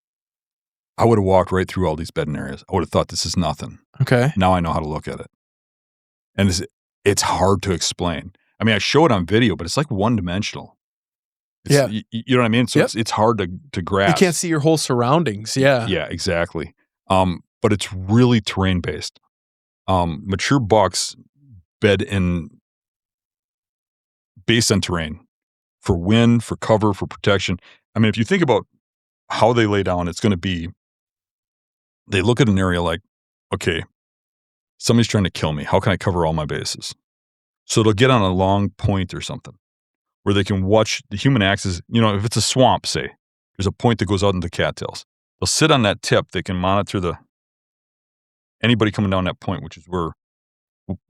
I would have walked right through all these bedding areas. I would have thought this is nothing. Okay. Now I know how to look at it. And it's hard to explain. I mean, I show it on video, but it's like one-dimensional. Yeah. You know what I mean? So it's hard to grasp. You can't see your whole surroundings. Yeah. Yeah, exactly. But it's really terrain-based. Mature bucks bed based on terrain for wind, for cover, for protection. I mean, if you think about how they lay down, it's going to be, they look at an area like, okay, somebody's trying to kill me. How can I cover all my bases? So they'll get on a long point or something where they can watch the human axis. If it's a swamp, say, there's a point that goes out into cattails. They'll sit on that tip. They can monitor anybody coming down that point, which is where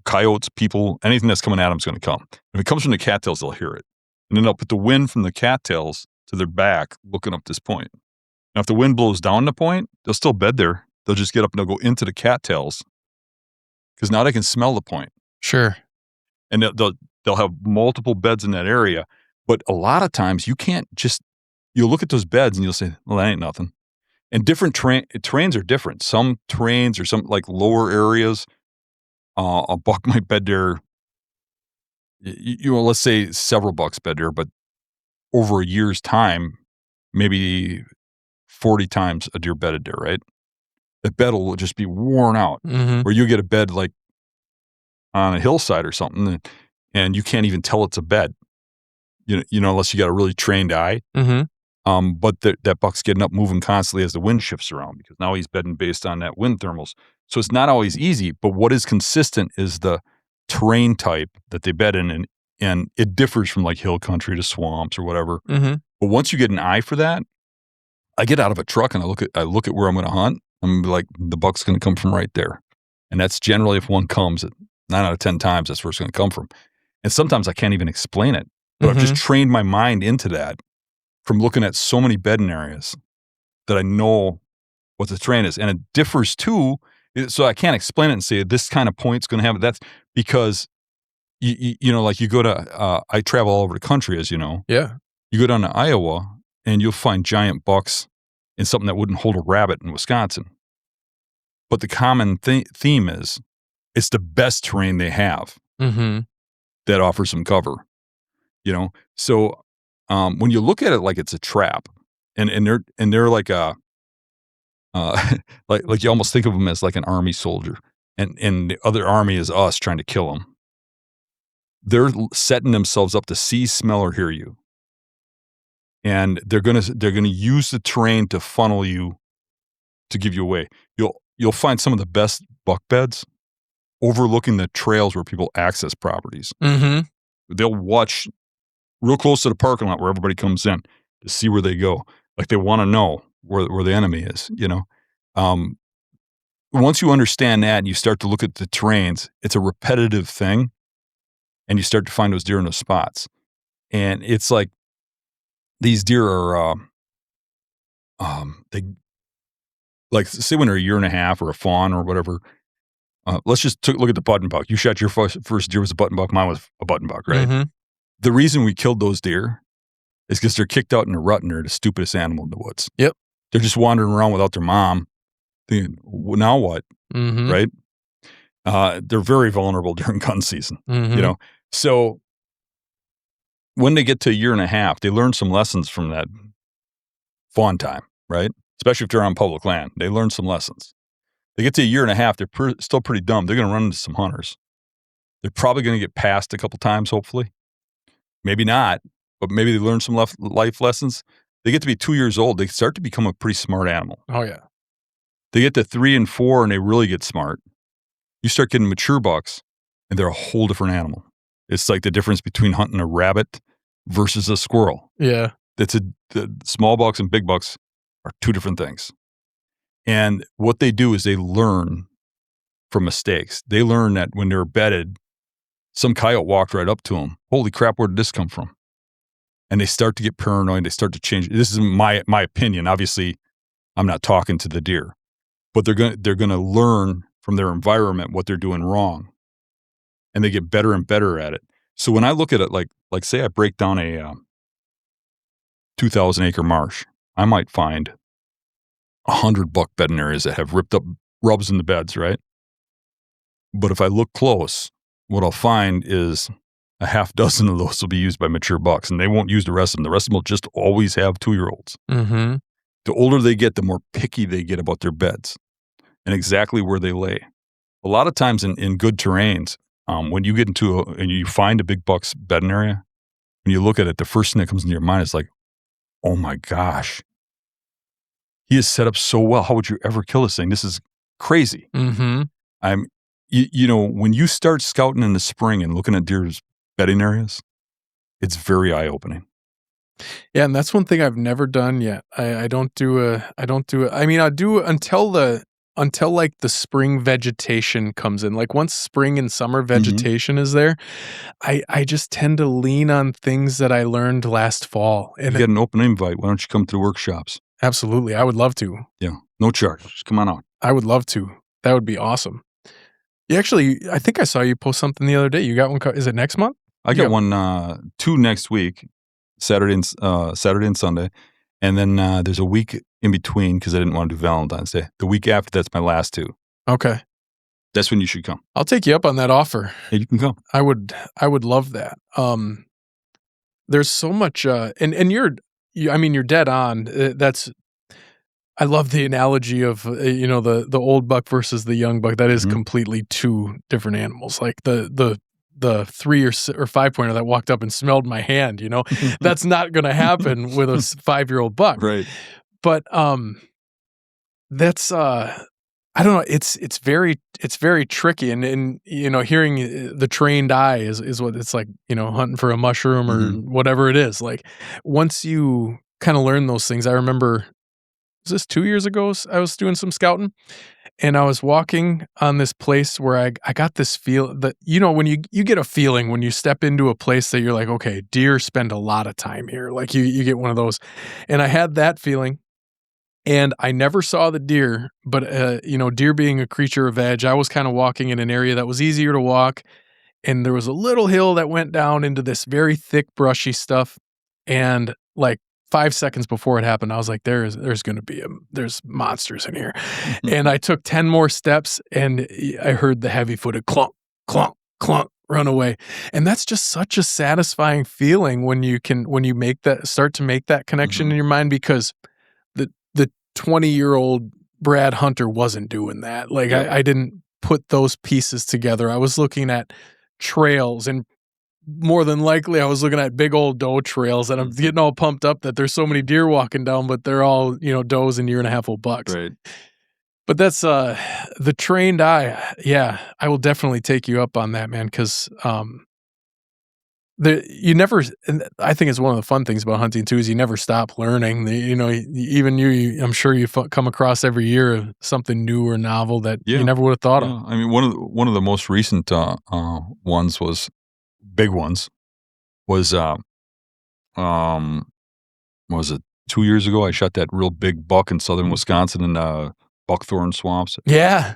coyotes, people, anything that's coming at them is going to come. If it comes from the cattails, they'll hear it. And then they'll put the wind from the cattails to their back looking up this point. Now, if the wind blows down the point, they'll still bed there. They'll just get up and they'll go into the cattails because now they can smell the point. Sure. And they'll have multiple beds in that area. But a lot of times you can't you'll look at those beds and you'll say, well, that ain't nothing. And different terrains are different. Some terrains or some like lower areas, a buck might bed there, let's say several bucks bed there, but over a year's time, maybe 40 times a deer bedded there, right? The bed will just be worn out. Mm-hmm. Or you get a bed like on a hillside or something, and you can't even tell it's a bed, unless you got a really trained eye. Mm-hmm. But that buck's getting up, moving constantly as the wind shifts around because now he's bedding based on that wind thermals. So it's not always easy, but what is consistent is the terrain type that they bed in And it differs from like hill country to swamps or whatever. Mm-hmm. But once you get an eye for that, I get out of a truck and I look at where I'm going to hunt. I'm like, the buck's going to come from right there. And that's generally, if one comes, 9 out of 10 times, that's where it's going to come from. And sometimes I can't even explain it. But I've just trained my mind into that from looking at so many bedding areas that I know what the terrain is. And it differs too. So I can't explain it and say this kind of point's going to have it. That's because, you know, like you go to, I travel all over the country, as you know. Yeah. You go down to Iowa and you'll find giant bucks in something that wouldn't hold a rabbit in Wisconsin. But the common theme is it's the best terrain they have that offers some cover, you know? So when you look at it like it's a trap and they're like a, like you almost think of them as like an army soldier and the other army is us trying to kill them. They're setting themselves up to see, smell, or hear you. And they're gonna use the terrain to funnel you, to give you away. You'll find some of the best buck beds overlooking the trails where people access properties. They'll watch real close to the parking lot where everybody comes in to see where they go. Like they want to know where the enemy is. You know, once you understand that and you start to look at the terrains, it's a repetitive thing, and you start to find those deer in those spots. And it's like, these deer are, they, like, say when they're a year and a half or a fawn or whatever, let's just look at the button buck. You shot your first deer was a button buck. Mine was a button buck, right? The reason we killed those deer is because they're kicked out in a rut and they're the stupidest animal in the woods. Yep. They're just wandering around without their mom thinking, well, now what? Right? They're very vulnerable during gun season, you know? So when they get to a year and a half, they learn some lessons from that fawn time, right? Especially if they're on public land. They learn some lessons. They get to a year and a half, they're still pretty dumb. They're going to run into some hunters. They're probably going to get passed a couple times, hopefully. Maybe not, but maybe they learn some life lessons. They get to be 2 years old. They start to become a pretty smart animal. Oh, yeah. They get to 3 and 4 and they really get smart. You start getting mature bucks and they're a whole different animal. It's like the difference between hunting a rabbit versus a squirrel. Yeah. The small bucks and big bucks are two different things. And what they do is they learn from mistakes. They learn that when they're bedded, some coyote walked right up to them. Holy crap, where did this come from? And they start to get paranoid. They start to change. This is my opinion. Obviously, I'm not talking to the deer, but they're going to learn from their environment what they're doing wrong, and they get better and better at it. So when I look at it, like say I break down a 2,000 acre marsh, I might find 100 buck bedding areas that have ripped up rubs in the beds, right? But if I look close, what I'll find is a half dozen of those will be used by mature bucks, and they won't use the rest of them. The rest of them will just always have 2-year-olds. The older they get, the more picky they get about their beds and exactly where they lay. A lot of times in good terrains, when you get into and you find a big buck's bedding area, when you look at it, the first thing that comes into your mind is like, oh my gosh, he is set up so well. How would you ever kill this thing? This is crazy. You know, when you start scouting in the spring and looking at deer's bedding areas, it's very eye-opening. Yeah, and that's one thing I've never done yet. I don't do it. I mean, I do until like the spring vegetation comes in. Like once spring and summer vegetation is there, I just tend to lean on things that I learned last fall. And you get an open invite. Why don't you come to the workshops? Absolutely. I would love to. Yeah. No charge. Just come on out. I would love to. That would be awesome. You actually, I think I saw you post something the other day. You got one. Is it next month? I got one, 2 next week, Saturday and Sunday. And then there's a week in between because I didn't want to do Valentine's Day. The week after, that's my last 2. Okay. That's when you should come. I'll take you up on that offer. Yeah, you can come. I would love that. There's so much, and you're dead on. I love the analogy of, the old buck versus the young buck. That is completely 2 different animals. Like the 3 or 5 pointer that walked up and smelled my hand, that's not going to happen with a 5-year-old buck. Right. But, that's, I don't know. It's very tricky, and hearing the trained eye is what it's like. Hunting for a mushroom or whatever it is. Like once you kind of learn those things, I remember. Was this 2 years ago? I was doing some scouting, and I was walking on this place where I got this feel that when you get a feeling when you step into a place that you're like, okay, deer spend a lot of time here. Like you get one of those, and I had that feeling. And I never saw the deer, but, deer being a creature of edge, I was kinda walking in an area that was easier to walk, and there was a little hill that went down into this very thick, brushy stuff, and, like, 5 seconds before it happened, I was like, there's monsters in here, and I took 10 more steps, and I heard the heavy-footed clunk, clunk, clunk, run away, and that's just such a satisfying feeling when you start to make that connection in your mind because the 20-year-old Brad Hunter wasn't doing that. Like I didn't put those pieces together. I was looking at trails, and more than likely I was looking at big old doe trails, and I'm getting all pumped up that there's so many deer walking down, but they're all, does and year-and-a-half-old bucks. Right. But that's the trained eye. Yeah, I will definitely take you up on that, man, because you never, and I think it's one of the fun things about hunting too, is you never stop learning. Even I'm sure you come across every year something new or novel that you never would have thought of. I mean, one of the most recent ones big ones was was it 2 years ago? I shot that real big buck in southern Wisconsin in buckthorn swamps. Yeah.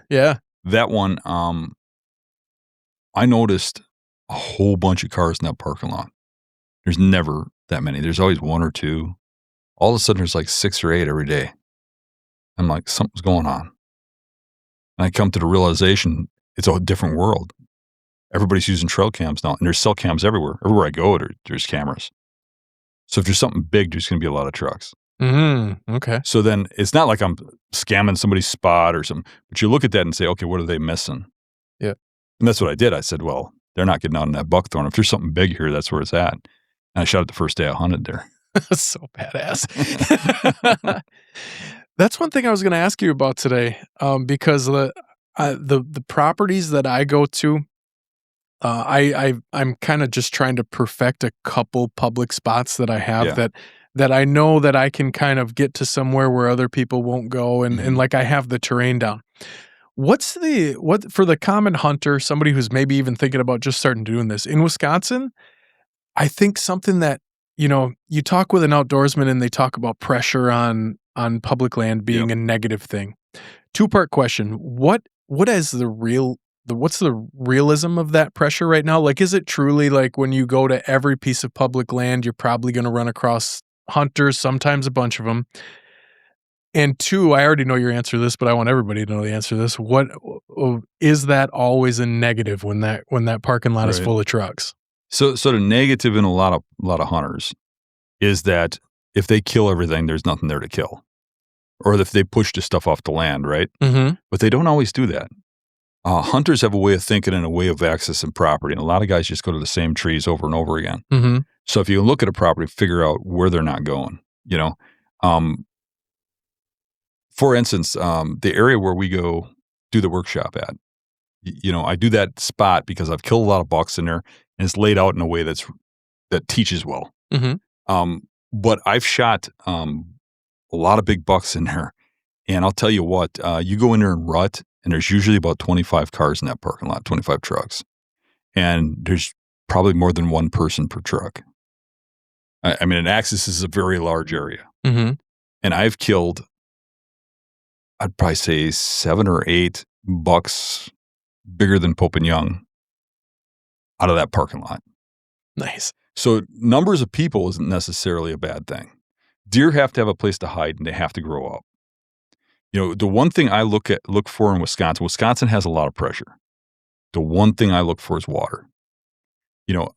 That one, I noticed a whole bunch of cars in that parking lot. There's never that many. There's always one or two. All of a sudden, there's like 6 or 8 every day. I'm like, something's going on. And I come to the realization it's a different world. Everybody's using trail cams now, and there's cell cams everywhere. Everywhere I go, there's cameras. So if there's something big, there's going to be a lot of trucks. Okay. So then it's not like I'm scamming somebody's spot or something, but you look at that and say, okay, what are they missing? Yeah. And that's what I did. I said, well, they're not getting out in that buckthorn. If there's something big here, that's where it's at. And I shot it the first day I hunted there. So badass. That's one thing I was going to ask you about today, because the properties that I go to, I'm kind of just trying to perfect a couple public spots that I have that I know that I can kind of get to somewhere where other people won't go, and like I have the terrain down. What for the common hunter, somebody who's maybe even thinking about just starting doing this in Wisconsin? I think something that, you talk with an outdoorsman and they talk about pressure on public land being a negative thing. 2-part question. What's the realism of that pressure right now? Like, is it truly like when you go to every piece of public land, you're probably going to run across hunters, sometimes a bunch of them? And 2, I already know your answer to this, but I want everybody to know the answer to this. What is that always a negative when that parking lot is full of trucks? So the negative in a lot of hunters is that if they kill everything, there's nothing there to kill, or if they push the stuff off the land, right? Mm-hmm. But they don't always do that. Hunters have a way of thinking and a way of accessing property, and a lot of guys just go to the same trees over and over again. Mm-hmm. So if you look at a property, figure out where they're not going. For instance, the area where we go do the workshop at, I do that spot because I've killed a lot of bucks in there, and it's laid out in a way that teaches well. Mm-hmm. But I've shot a lot of big bucks in there, and I'll tell you what, you go in there and rut, and there's usually about 25 cars in that parking lot, 25 trucks, and there's probably more than one person per truck. I mean, an axis is a very large area, mm-hmm. and I've killed, I'd probably say 7 or 8 bucks bigger than Pope and Young out of that parking lot. Nice. So numbers of people isn't necessarily a bad thing. Deer have to have a place to hide, and they have to grow up. The one thing I look for in Wisconsin has a lot of pressure. The one thing I look for is water.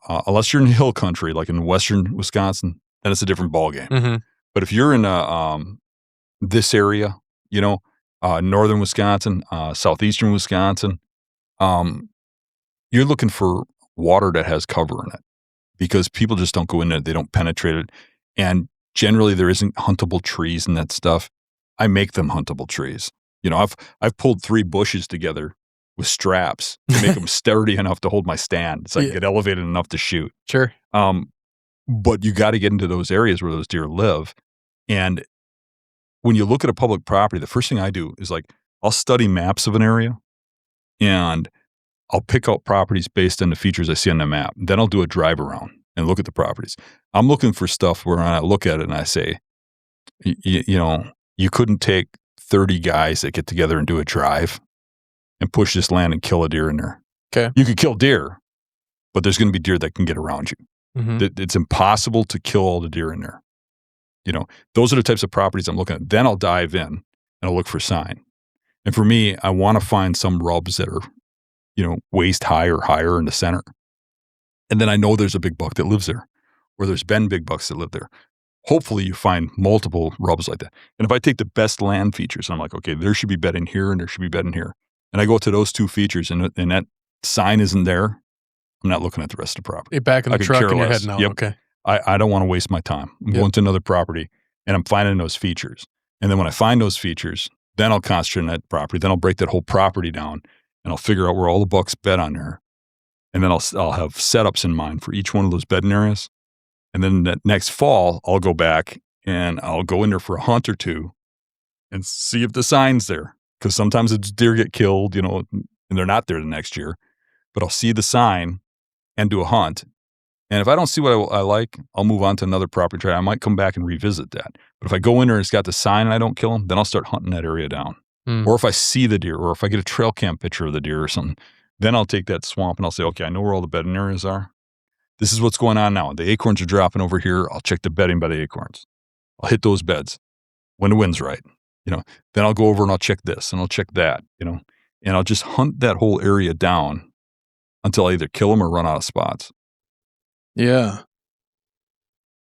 Unless you're in hill country, like in western Wisconsin, then it's a different ballgame. Mm-hmm. But if you're in this area, northern Wisconsin, southeastern Wisconsin, you're looking for water that has cover in it, because people just don't go in there. They don't penetrate it. And generally there isn't huntable trees and that stuff. I make them huntable trees. You know, I've pulled 3 bushes together with straps to make them sturdy enough to hold my stand so I can get elevated enough to shoot. Sure. But you got to get into those areas where those deer live. And when you look at a public property, the first thing I do is like, I'll study maps of an area and I'll pick out properties based on the features I see on the map. Then I'll do a drive around and look at the properties. I'm looking for stuff where I look at it and I say, you know, you couldn't take 30 guys that get together and do a drive and push this land and kill a deer in there. Okay. You could kill deer, but there's going to be deer that can get around you. It's impossible to kill all the deer in there. You know, those are the types of properties I'm looking at. Then I'll dive in and I'll look for sign. And for me, I want to find some rubs that are, you know, waist high or higher in the center. And then I know there's a big buck that lives there, or there's been big bucks that live there. Hopefully you find multiple rubs like that. And if I take the best land features, I'm like, okay, there should be bedding here and there should be bedding here. And I go to those 2 features and that sign isn't there, I'm not looking at the rest of the property. You're back in the truck and you're heading out. Yep. Okay. I don't want to waste my time. I'm going to another property and I'm finding those features. And then when I find those features, then I'll concentrate on that property. Then I'll break that whole property down and I'll figure out where all the bucks bed on there. And then I'll have setups in mind for each one of those bedding areas. And then that next fall, I'll go back and I'll go in there for a hunt or 2 and see if the sign's there. Because sometimes it's deer get killed, you know, and they're not there the next year. But I'll see the sign and do a hunt. And if I don't see what I like, I'll move on to another property try. I might come back and revisit that. But if I go in there and it's got the sign and I don't kill them, then I'll start hunting that area down. Or if I see the deer, or if I get a trail cam picture of the deer or something, then I'll take that swamp and I'll say, okay, I know where all the bedding areas are. This is what's going on now. The acorns are dropping over here. I'll check the bedding by the acorns. I'll hit those beds when the wind's right. You know, then I'll go over and I'll check this and I'll check that, you know, and I'll just hunt that whole area down until I either kill them or run out of spots. Yeah.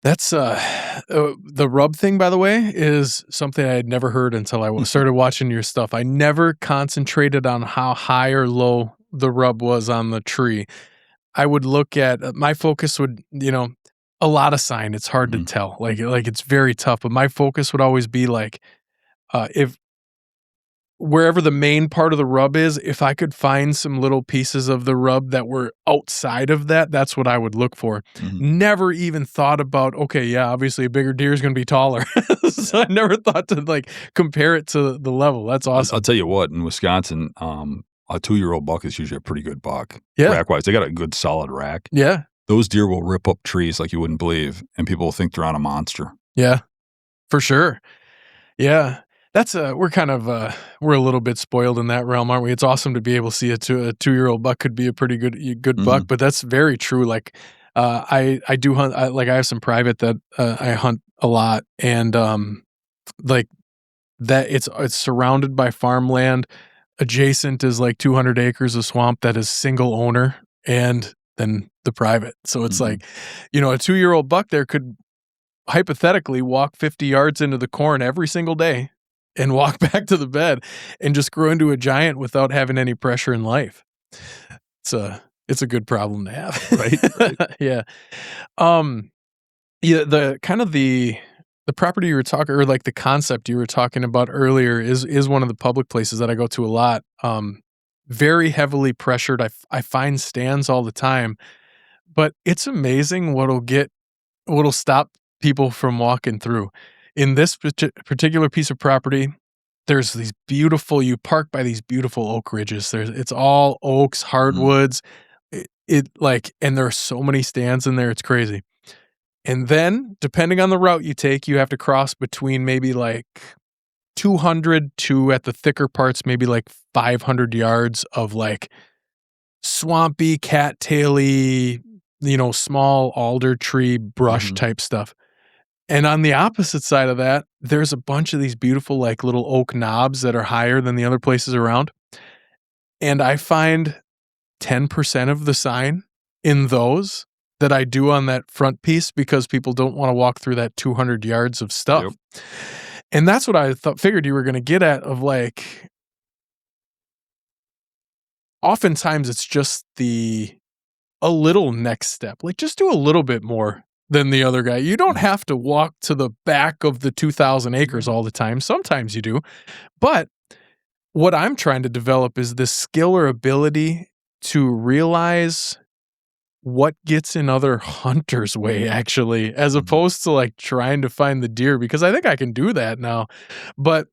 That's the rub thing, by the way, is something I had never heard until I started watching your stuff. I never concentrated on how high or low the rub was on the tree. I would look at my focus would, you know, a lot of sign. It's hard to tell. Like it's very tough. But my focus would always be like, if wherever the main part of the rub is, if I could find some little pieces of the rub that were outside of that, that's what I would look for. Never even thought about, okay, yeah, obviously a bigger deer is going to be taller. So I never thought to like compare it to the level. That's awesome. I'll tell you what, in Wisconsin, a 2-year-old buck is usually a pretty good buck. Yeah. Rack-wise, they got a good solid rack. Yeah. Those deer will rip up trees like you wouldn't believe, and people will think they're on a monster. Yeah, for sure. Yeah. That's we're kind of we're a little bit spoiled in that realm, aren't we? It's awesome to be able to see a 2-year-old buck could be a pretty good buck, but that's very true. Like I do hunt. I have some private that I hunt a lot, and like that it's surrounded by farmland. Adjacent is like 200 acres of swamp that is single owner, and then the private. So it's like, you know, a 2-year-old buck there could hypothetically walk 50 yards into the corn every single day and walk back to the bed and just grow into a giant without having any pressure in life. It's a good problem to have. Right. Yeah. Yeah. The kind of the property you were talking, or like the concept you were talking about earlier is one of the public places that I go to a lot. Very heavily pressured. I find stands all the time, but it's amazing what'll stop people from walking through. In this particular piece of property, there's these beautiful, you park by these beautiful oak ridges. It's all oaks, hardwoods. And there are so many stands in there. It's crazy. And then depending on the route you take, you have to cross between maybe like 200 to, at the thicker parts, maybe like 500 yards of like swampy, cattaily, you know, small alder tree brush type stuff. And on the opposite side of that, there's a bunch of these beautiful like little oak knobs that are higher than the other places around. And I find 10% of the sign in those that I do on that front piece because people don't want to walk through that 200 yards of stuff. Yep. And that's what I figured you were going to get at, of like, oftentimes it's just a little next step. Like just do a little bit more than the other guy. You don't have to walk to the back of the 2,000 acres all the time. Sometimes you do, but what I'm trying to develop is this skill or ability to realize what gets in other hunters' way, actually, as opposed to like trying to find the deer, because I think I can do that now. But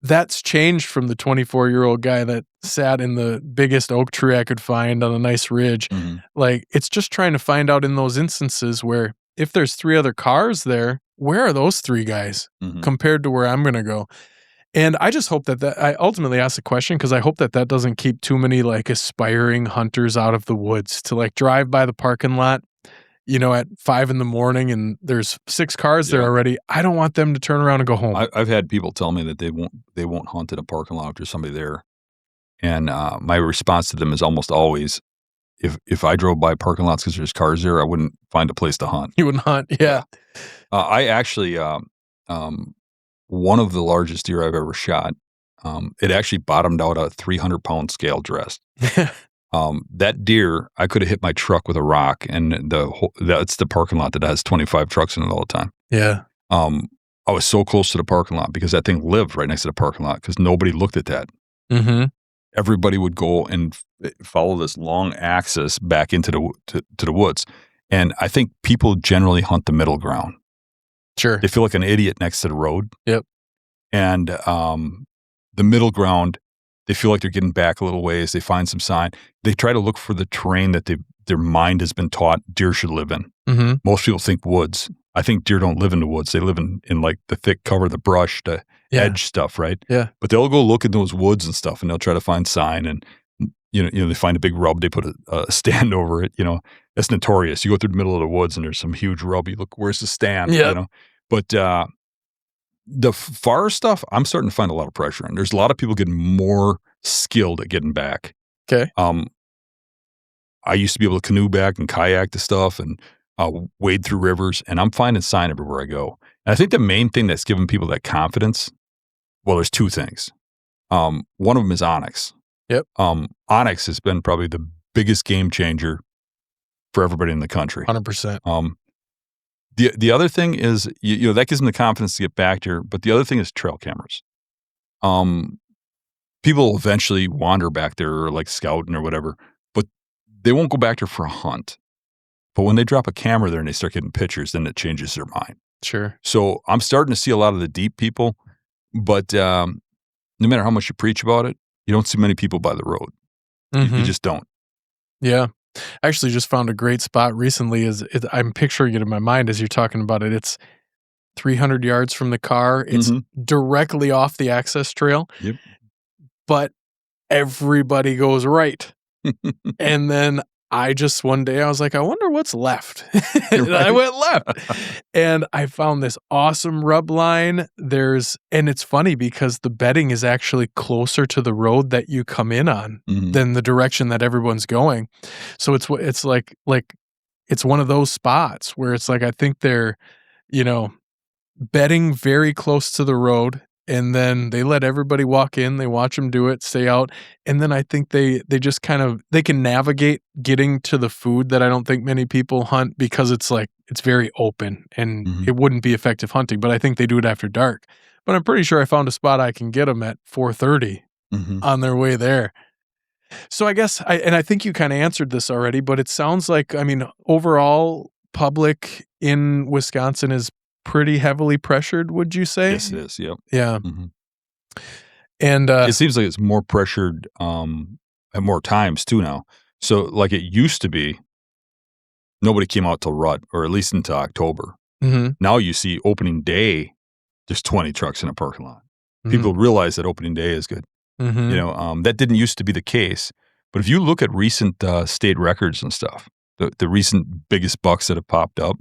that's changed from the 24-year-old guy that sat in the biggest oak tree I could find on a nice ridge. Like, it's just trying to find out in those instances where if there's 3 other cars there, where are those 3 guys compared to where I'm going to go? And I just hope that I ultimately asked the question because I hope that doesn't keep too many like aspiring hunters out of the woods to like drive by the parking lot, at 5 in the morning and there's 6 cars there already. I don't want them to turn around and go home. I've had people tell me that they won't hunt in a parking lot if there's somebody there. And my response to them is almost always, if I drove by parking lots because there's cars there, I wouldn't find a place to hunt. You wouldn't hunt, yeah. I actually, one of the largest deer I've ever shot, it actually bottomed out a 300-pound scale dressed. That deer, I could have hit my truck with a rock, and that's the parking lot that has 25 trucks in it all the time. Yeah. I was so close to the parking lot because that thing lived right next to the parking lot because nobody looked at that. Everybody would go and follow this long axis back into the woods. And I think people generally hunt the middle ground. Sure. They feel like an idiot next to the road. Yep. And the middle ground, they feel like they're getting back a little ways. They find some sign. They try to look for the terrain that their mind has been taught deer should live in. Most people think woods. I think deer don't live in the woods. They live in like the thick cover, the brush, the edge stuff, right? Yeah. But they'll go look in those woods and stuff, and they'll try to find sign. And they find a big rub. They put a stand over it. That's notorious. You go through the middle of the woods, and there's some huge rub. You look, where's the stand? Yeah. But the far stuff, I'm starting to find a lot of pressure in. There's a lot of people getting more skilled at getting back. Okay. I used to be able to canoe back and kayak to stuff and wade through rivers, and I'm finding sign everywhere I go. And I think the main thing that's giving people that confidence, well, there's 2 things. One of them is Onyx. Yep. Onyx has been probably the biggest game changer for everybody in the country. 100%. The other thing is, that gives them the confidence to get back there. But the other thing is trail cameras. People eventually wander back there or like scouting or whatever, but they won't go back there for a hunt. But when they drop a camera there and they start getting pictures, then it changes their mind. Sure. So I'm starting to see a lot of the deep people, but no matter how much you preach about it, you don't see many people by the road. You just don't. Yeah. I actually just found a great spot recently. I'm picturing it in my mind as you're talking about it. It's 300 yards from the car. It's directly off the access trail. Yep. But everybody goes right. And then one day I was like, I wonder what's left. And I went left. And I found this awesome rub line. And it's funny because the bedding is actually closer to the road that you come in on than the direction that everyone's going. So it's like it's one of those spots where it's like, I think they're, bedding very close to the road. And then they let everybody walk in, they watch them do it, stay out. And then I think they just they can navigate getting to the food that I don't think many people hunt because it's very open and it wouldn't be effective hunting. But I think they do it after dark. But I'm pretty sure I found a spot I can get them at 4:30 on their way there. So I guess, I think you kind of answered this already, but it sounds like, overall public in Wisconsin is pretty heavily pressured, would you say? Yes, it is. Yep. Yeah. And it seems like it's more pressured at more times too now. So like it used to be, nobody came out till rut, or at least into October. Now you see opening day, there's 20 trucks in a parking lot. People realize that opening day is good. That didn't used to be the case. But if you look at recent state records and stuff, the recent biggest bucks that have popped up,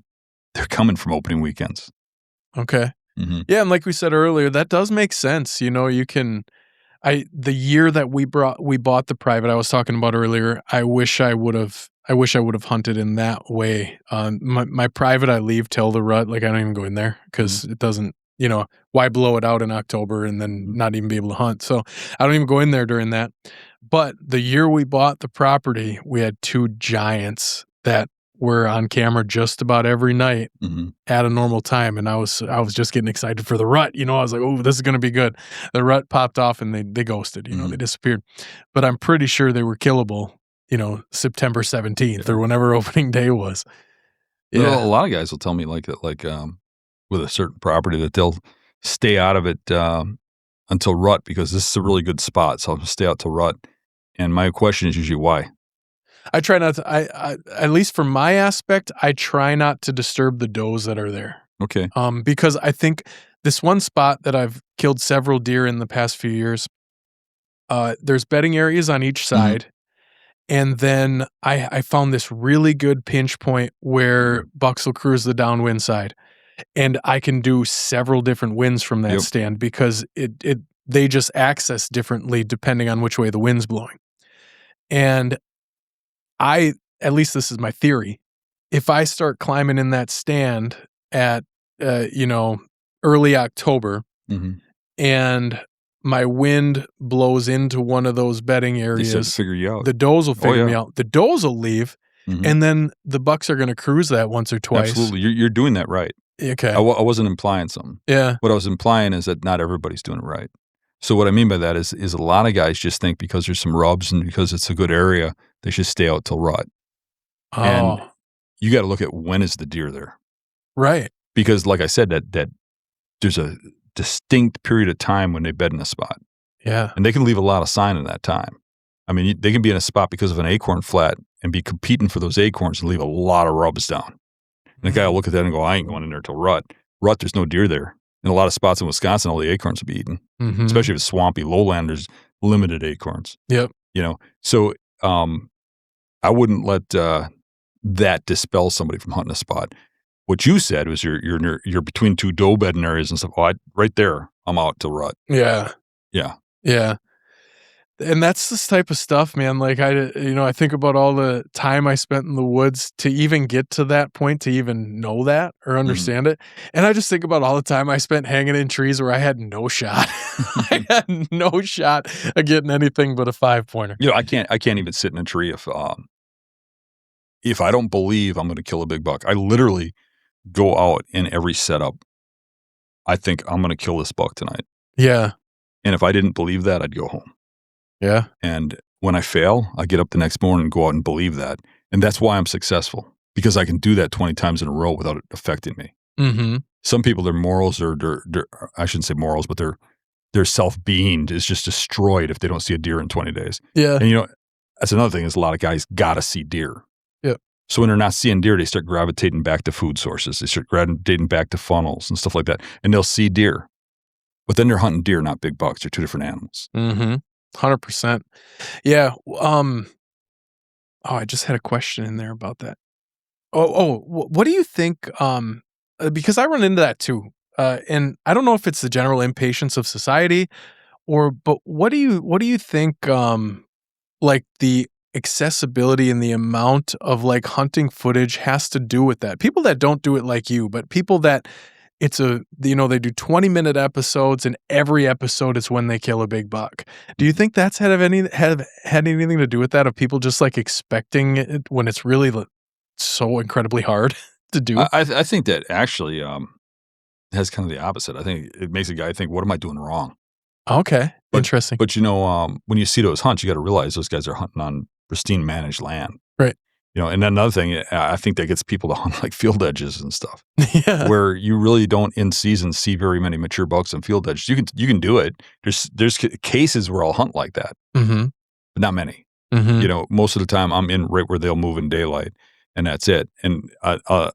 they're coming from opening weekends. Okay. Yeah, and like we said earlier, that does make sense. You can, the year that we bought the private I was talking about earlier, I wish I would have hunted in that way. My private I leave till the rut, like I don't even go in there because it doesn't, why blow it out in October and then not even be able to hunt? So I don't even go in there during that. But the year we bought the property, we had 2 giants that were on camera just about every night Mm-hmm. at a normal time, and I was just getting excited for the rut. I was like, "Oh, this is going to be good." The rut popped off, and they ghosted. Mm-hmm. They disappeared. But I'm pretty sure they were killable. September 17th or whenever opening day was. Yeah. Yeah, A lot of guys will tell me like with a certain property that they'll stay out of it until rut because this is a really good spot. So I'll stay out till rut. And my question is usually why. I try not to. I at least for my aspect, I try not to disturb the does that are there. Okay. Because I think this one spot that I've killed several deer in the past few years, there's bedding areas on each side. And then I found this really good pinch point where bucks will cruise the downwind side. And I can do several different winds from that stand because they just access differently depending on which way the wind's blowing. And at least this is my theory, if I start climbing in that stand at, early October and my wind blows into one of those bedding areas, they start to figure you out. the does will figure me out. The does will leave, and then the bucks are going to cruise that once or twice. Absolutely. You're doing that right. Okay. I wasn't implying something. Yeah. What I was implying is that not everybody's doing it right. So what I mean by that is a lot of guys just think because there's some rubs and because it's a good area, they should stay out till rut. Oh. And you got to look at when is the deer there. Right. Because like I said, that there's a distinct period of time when they bed in a spot. Yeah. And they can leave a lot of sign in that time. I mean, they can be in a spot because of an acorn flat and be competing for those acorns and leave a lot of rubs down. And the guy will look at that and go, I ain't going in there till rut. Rut, there's no deer there. In a lot of spots in Wisconsin, all the acorns will be eaten. Especially if it's swampy lowland, there's limited acorns. Yep. So I wouldn't let that dispel somebody from hunting a spot. What you said was you're between two doe bedding areas and stuff. Oh, right there, I'm out till rut. Yeah. Yeah. Yeah. And that's this type of stuff, man. Like I think about all the time I spent in the woods to even get to that point, to even know that or understand it. And I just think about all the time I spent hanging in trees where I had no shot. I had no shot of getting anything but a 5-pointer. I can't even sit in a tree if I don't believe I'm going to kill a big buck. I literally go out in every setup. I think I'm going to kill this buck tonight. Yeah. And if I didn't believe that, I'd go home. Yeah. And when I fail, I get up the next morning and go out and believe that. And that's why I'm successful, because I can do that 20 times in a row without it affecting me. Some people, their morals are, I shouldn't say morals, but their self-being is just destroyed if they don't see a deer in 20 days. Yeah. And that's another thing is a lot of guys got to see deer. Yep. So when they're not seeing deer, they start gravitating back to food sources. They start gravitating back to funnels and stuff like that. And they'll see deer. But then they're hunting deer, not big bucks. They're two different animals. 100%. Yeah. I just had a question in there about that. What do you think? Because I run into that too. And I don't know if it's the general impatience of society but what do you think, like the accessibility and the amount of like hunting footage has to do with that? People that don't do it like you, but people that they do 20-minute episodes, and every episode is when they kill a big buck. Do you think that's had anything to do with that, of people just like expecting it when it's really so incredibly hard to do? I think that actually has kind of the opposite. I think it makes a guy think, what am I doing wrong? Okay. Interesting. But when you see those hunts, you got to realize those guys are hunting on pristine managed land. Right. And another thing, I think that gets people to hunt like field edges and stuff. Yeah. Where you really don't in season see very many mature bucks on field edges. You can do it. There's cases where I'll hunt like that, but not many. Most of the time I'm in right where they'll move in daylight, and that's it. And a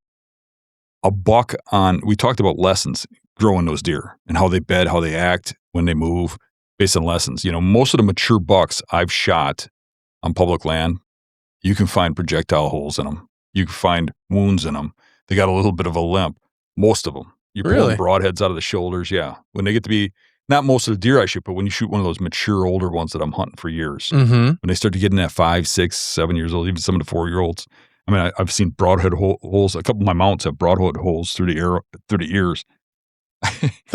buck we talked about lessons growing those deer and how they bed, how they act when they move based on lessons. Most of the mature bucks I've shot on public land, you can find projectile holes in them. You can find wounds in them. They got a little bit of a limp. Most of them. You're pulling broadheads out of the shoulders. Yeah. When they get to be, not most of the deer I shoot, but when you shoot one of those mature older ones that I'm hunting for years, when they start to get in that 5, 6, 7 years old, even some of the 4-year-olds. I mean, I've seen broadhead holes. A couple of my mounts have broadhead holes through the ears. Through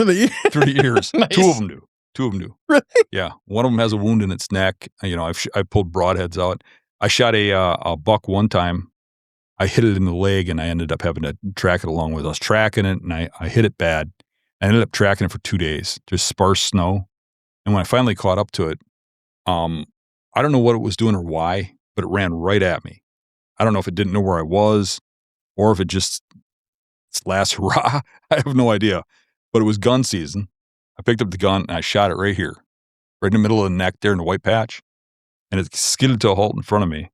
the ears. Nice. Two of them do. Really? Yeah. One of them has a wound in its neck. I've pulled broadheads out. I shot a buck one time. I hit it in the leg, and I ended up having to track it along with. I was tracking it, and I hit it bad. I ended up tracking it for 2 days. Just sparse snow. And when I finally caught up to it, I don't know what it was doing or why, but it ran right at me. I don't know if it didn't know where I was or if it just, its last hurrah. I have no idea. But it was gun season. I picked up the gun and I shot it right here, right in the middle of the neck there in the white patch. And it skidded to a halt in front of me.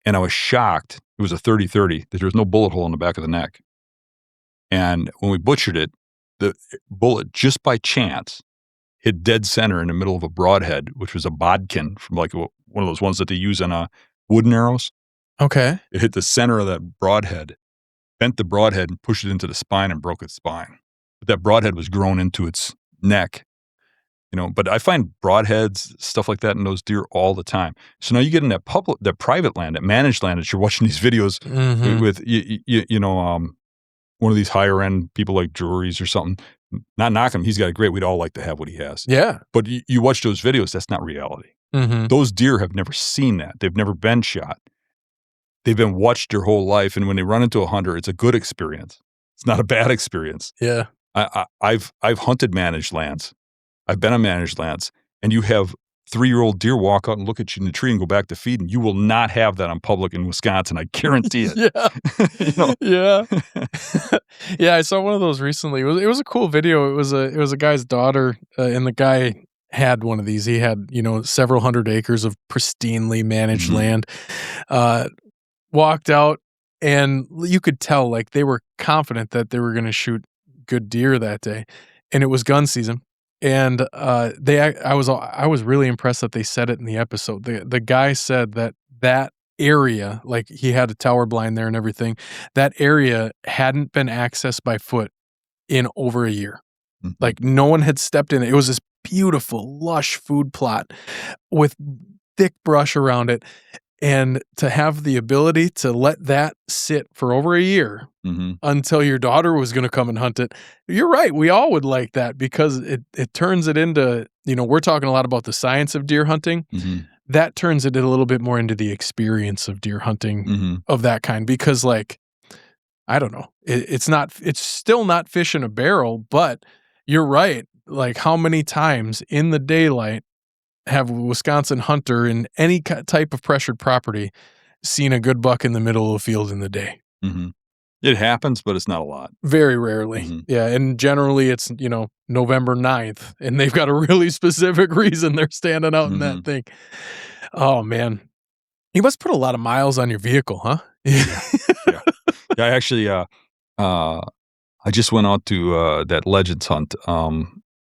And I was shocked. It was a 30-30 that there was no bullet hole in the back of the neck. And when we butchered it, the bullet, just by chance, hit dead center in the middle of a broadhead, which was a bodkin from like one of those ones that they use on wooden arrows. Okay. It hit the center of that broadhead, bent the broadhead and pushed it into the spine and broke its spine. But that broadhead was grown into its neck, you know. But I find broadheads, stuff like that in those deer all the time. So now you get in that private land, that managed land that you're watching these videos with you know, one of these higher end people like Drury's or something. Not knocking him. He's got it great. We'd all like to have what he has. Yeah. But you watch those videos, that's not reality. Those deer have never seen that. They've never been shot. They've been watched their whole life. And when they run into a hunter, it's a good experience. It's not a bad experience. Yeah. I've hunted managed lands. I've been on managed lands. And you have 3-year-old deer walk out and look at you in the tree and go back to feeding. You will not have that on public in Wisconsin. I guarantee it. Yeah. You know? Yeah. Yeah, I saw one of those recently. It was a cool video. It was a guy's daughter, and the guy had one of these. He had, you know, several hundred acres of pristinely managed land. Walked out, and you could tell like they were confident that they were going to shoot good deer that day, and it was gun season. And I was really impressed that they said it in the episode. The guy said that area, like he had a tower blind there and everything, that area hadn't been accessed by foot in over a year. Like no one had stepped in it. It was this beautiful, lush food plot with thick brush around it. And to have the ability to let that sit for over a year until your daughter was going to come and hunt it. You're right. We all would like that because it turns it into, you know, we're talking a lot about the science of deer hunting. That turns it a little bit more into the experience of deer hunting of that kind because, like, I don't know, it's still not fish in a barrel, but you're right. Like, how many times in the daylight have a Wisconsin hunter in any type of pressured property seen a good buck in the middle of the field in the day? It happens, but it's not a lot. Very rarely. Yeah. And generally it's, you know, November 9th and they've got a really specific reason they're standing out in that thing. Oh man. You must put a lot of miles on your vehicle, huh? Yeah. I actually, I just went out to that Legends hunt.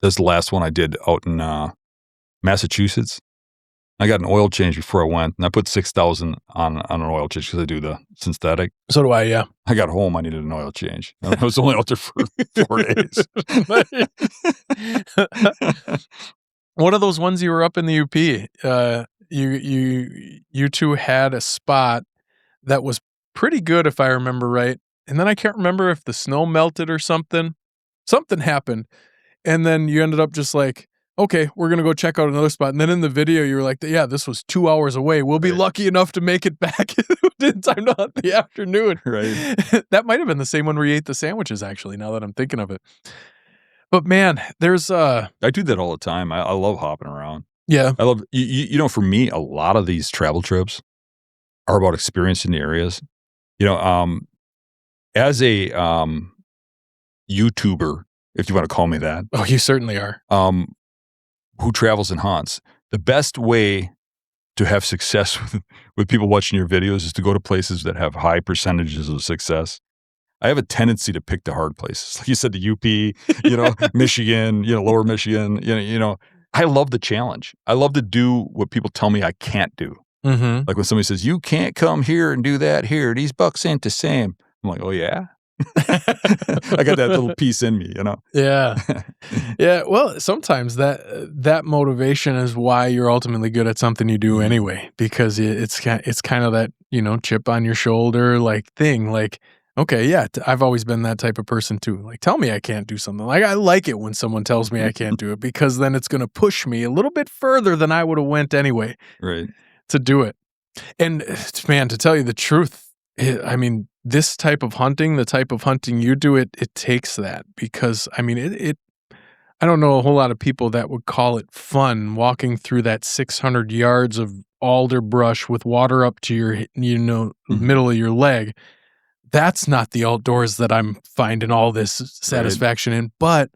That's the last one I did out in Massachusetts. I got an oil change before I went, and I put $6,000 on an oil change because I do the synthetic. So do I, yeah. I got home, I needed an oil change. I was only out there for 4 days. One of those ones you were up in the UP, you two had a spot that was pretty good, if I remember right. And then I can't remember if the snow melted or something. Something happened. And then you ended up just like, okay, we're going to go check out another spot. And then in the video, you were like, yeah, this was 2 hours away. We'll be lucky enough to make it back in time to hunt the afternoon. Right. That might have been the same one where you ate the sandwiches, actually, now that I'm thinking of it. But man, there's I do that all the time. I love hopping around. Yeah. I love, you know, for me, a lot of these travel trips are about experiencing the areas. You know, as a YouTuber, if you want to call me that. Oh, you certainly are. Who travels and hunts. The best way to have success with people watching your videos is to go to places that have high percentages of success. I have a tendency to pick the hard places. Like you said, the UP, you know, Michigan, you know, lower Michigan, you know, I love the challenge. I love to do what people tell me I can't do. Like when somebody says, you can't come here and do that here. These bucks ain't the same. I'm like, oh yeah? I got that little piece in me, you know? Yeah. Yeah. Well, sometimes that motivation is why you're ultimately good at something you do anyway, because it's kind of that, you know, chip on your shoulder, like thing, like, okay, yeah, I've always been that type of person too. Like, tell me I can't do something. Like, I like it when someone tells me I can't do it because then it's going to push me a little bit further than I would have went anyway. Right. To do it. And man, to tell you the truth, I mean, this type of hunting, the type of hunting you do, it takes that because, I mean, I don't know a whole lot of people that would call it fun walking through that 600 yards of alder brush with water up to your, middle of your leg. That's not the outdoors that I'm finding all this satisfaction in, but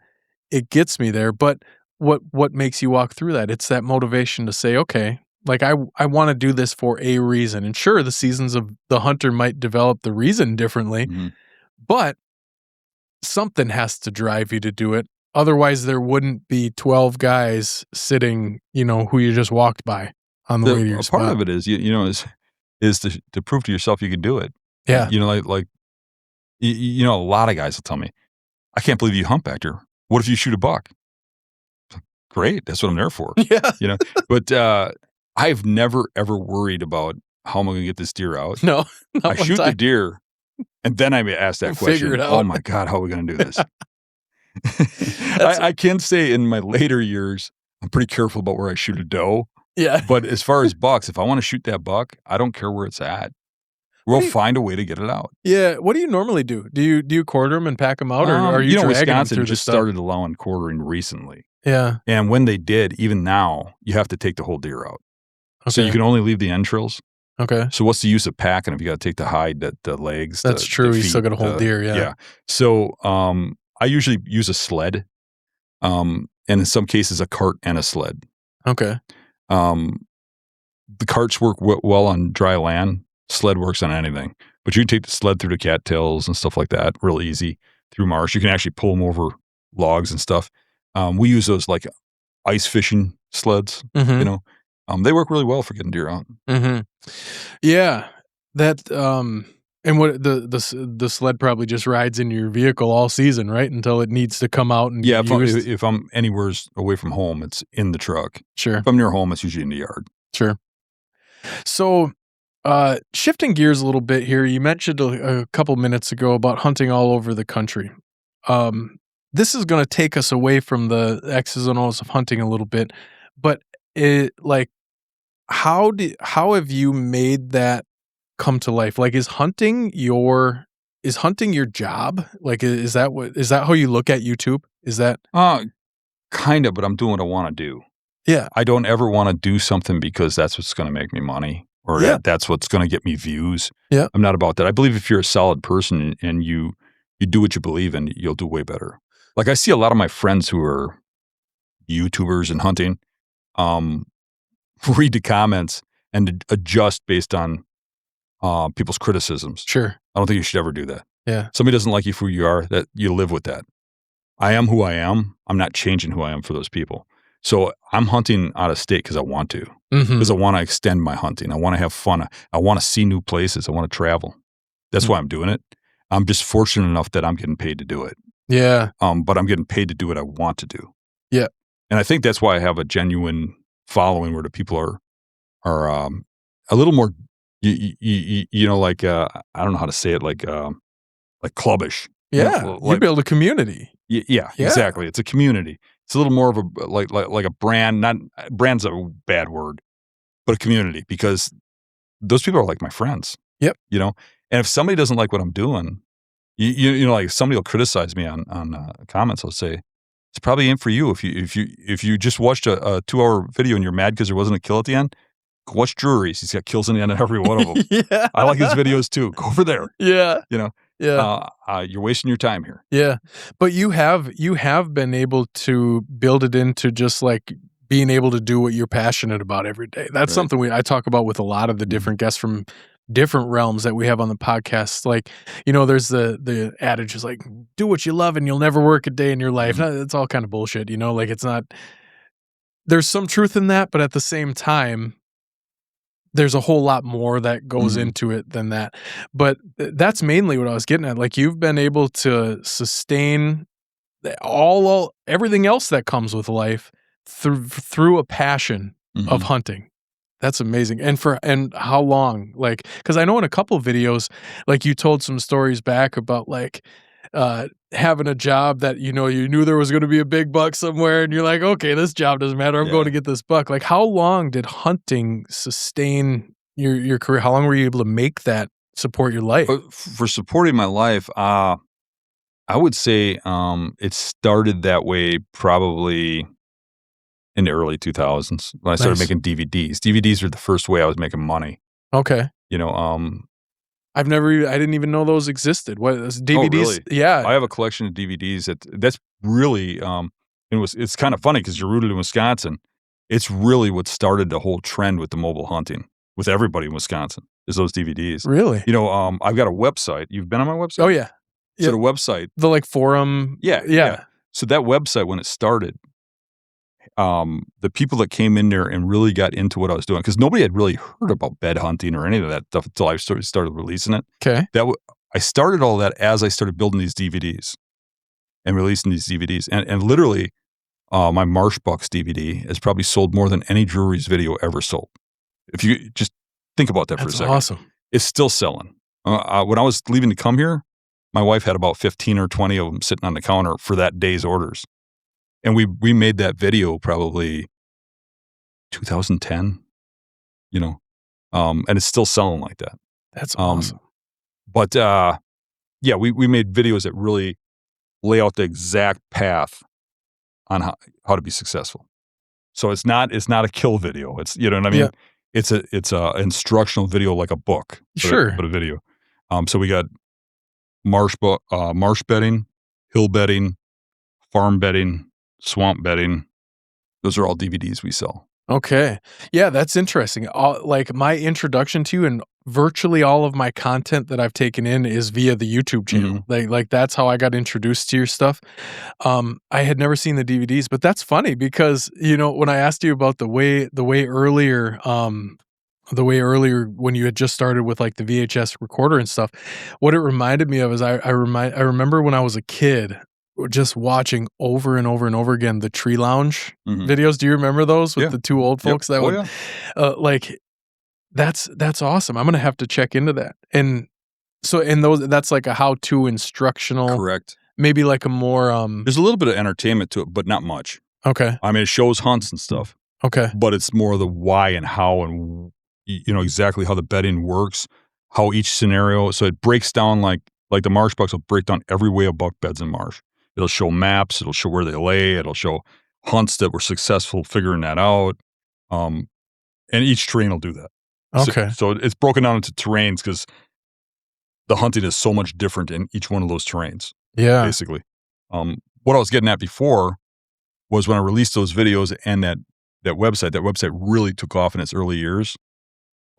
it gets me there. But what makes you walk through that? It's that motivation to say, okay, like I want to do this for a reason. And sure, the seasons of the hunter might develop the reason differently, but something has to drive you to do it. Otherwise, there wouldn't be 12 guys sitting, who you just walked by on the way to your spot. Part of it is, is to prove to yourself you can do it. Yeah. A lot of guys will tell me, I can't believe you hunt back there. What if you shoot a buck? Great. That's what I'm there for. Yeah. But I've never, ever worried about how am I going to get this deer out. No. I shoot the deer, and then I ask that question. Figure it out. Oh, my God, how are we going to do this? I can say in my later years, I'm pretty careful about where I shoot a doe. Yeah. But as far as bucks, if I want to shoot that buck, I don't care where it's at. We'll find a way to get it out. Yeah. What do you normally do? Do you quarter them and pack them out, or are you dragging Wisconsin them through just started allowing quartering recently. Yeah. And when they did, even now, you have to take the whole deer out. Okay. So you can only leave the entrails. Okay. So what's the use of packing if you got to take the hide, the legs? That's true. The You feet, still got a whole deer. Yeah. Yeah. So I usually use a sled, and in some cases a cart and a sled. Okay. The carts work well on dry land. Sled works on anything. But you can take the sled through the cattails and stuff like that real easy through marsh. You can actually pull them over logs and stuff. We use those like ice fishing sleds, they work really well for getting deer out. Yeah. That, and what the sled probably just rides in your vehicle all season, right? Until it needs to come out and yeah. get used. If I'm anywhere away from home, it's in the truck. Sure. If I'm near home, it's usually in the yard. Sure. So, shifting gears a little bit here, you mentioned a couple minutes ago about hunting all over the country. This is going to take us away from the X's and O's of hunting a little bit, but how have you made that come to life? Like, is hunting your job? Like, is that how you look at YouTube? Is that kind of, but I'm doing what I want to do. Yeah. I don't ever want to do something because that's what's going to make me money or that's what's going to get me views. Yeah. I'm not about that. I believe if you're a solid person and you do what you believe in, you'll do way better. Like I see a lot of my friends who are YouTubers and hunting, read the comments and adjust based on people's criticisms. Sure. I don't think you should ever do that. Yeah. Somebody doesn't like you for who you are, that you live with that. I am who I am. I'm not changing who I am for those people. So I'm hunting out of state because I want to, because I want to extend my hunting. I want to have fun. I want to see new places. I want to travel. That's why I'm doing it. I'm just fortunate enough that I'm getting paid to do it. Yeah. But I'm getting paid to do what I want to do. Yeah. And I think that's why I have a genuine following where the people are a little more, I don't know how to say it, like clubbish. Yeah. You build a community. Yeah, exactly. It's a community. It's a little more of a like a brand. Not brand's a bad word, but a community because those people are like my friends. Yep. And if somebody doesn't like what I'm doing, like somebody will criticize me on comments. I'll say it's probably ain't for you. If you just watched a 2-hour video and you're mad because there wasn't a kill at the end, go watch Drury's. He's got kills in the end of every one of them. Yeah. I like his videos too. Go over there. Yeah. Yeah. You're wasting your time here. Yeah. But you have been able to build it into just like being able to do what you're passionate about every day. That's something I talk about with a lot of the different guests from different realms that we have on the podcast. Like, there's the adage is like, do what you love and you'll never work a day in your life. It's all kind of bullshit, like it's not, there's some truth in that, but at the same time, there's a whole lot more that goes into it than that. But that's mainly what I was getting at. Like you've been able to sustain everything else that comes with life through a passion of hunting. That's amazing. And how long? Like, because I know in a couple of videos, like you told some stories back about like having a job that you knew there was going to be a big buck somewhere, and you're like, okay, this job doesn't matter. I'm going to get this buck. Like, how long did hunting sustain your career? How long were you able to make that support your life? For supporting my life, I would say it started that way probably in the early 2000s when I started Nice. making DVDs. DVDs were the first way I was making money. Okay. You know, I didn't even know those existed. What is DVDs? Oh, really? Yeah. I have a collection of DVDs that's really it's kind of funny because you're rooted in Wisconsin. It's really what started the whole trend with the mobile hunting with everybody in Wisconsin is those DVDs. Really? You know, I've got a website. You've been on my website? Oh, yeah. So Yeah. the website, The, like, forum. yeah. So that website when it started, the people that came in there and really got into what I was doing, because nobody had really heard about bed hunting or any of that stuff until I started releasing it. Okay. I started all that as I started building these DVDs and releasing these DVDs. And literally, my Marsh Bucks DVD has probably sold more than any Drury's video ever sold. If you just think about that for a That's second. awesome. It's still selling. When I was leaving to come here, my wife had about 15 or 20 of them sitting on the counter for that day's orders. And we made that video probably 2010, you know, and it's still selling like that. That's awesome. But yeah, we made videos that really lay out the exact path on how to be successful. So it's not a kill video. It's, you know what I mean? Yeah. It's a instructional video like a book, Sure. but a video. So we got marsh bedding, hill bedding, farm bedding, swamp bedding. Those are all DVDs we sell. Okay. Yeah, that's interesting. Like my introduction to you and virtually all of my content that I've taken in is via the YouTube channel. Like that's how I got introduced to your stuff. I had never seen the DVDs, but that's funny because, you know, when I asked you about the way earlier when you had just started with like the VHS recorder and stuff, what it reminded me of is I remember when I was a kid just watching over and over and over again the Tree Lounge videos. Do you remember those with the two old folks that would like that's awesome. I'm gonna have to check into that. And so that's like a how-to instructional, correct? Maybe like a more there's a little bit of entertainment to it, but not much. Okay. I mean, it shows hunts and stuff. Okay. But it's more the why and how and you know exactly how the bedding works, how each scenario. So it breaks down like the Marsh Bucks will break down every way a buck beds in marsh. It'll show maps. It'll show where they lay. It'll show hunts that were successful figuring that out. And each terrain will do that. Okay. So it's broken down into terrains because the hunting is so much different in each one of those terrains. Yeah. Basically. What I was getting at before was when I released those videos and that website really took off in its early years.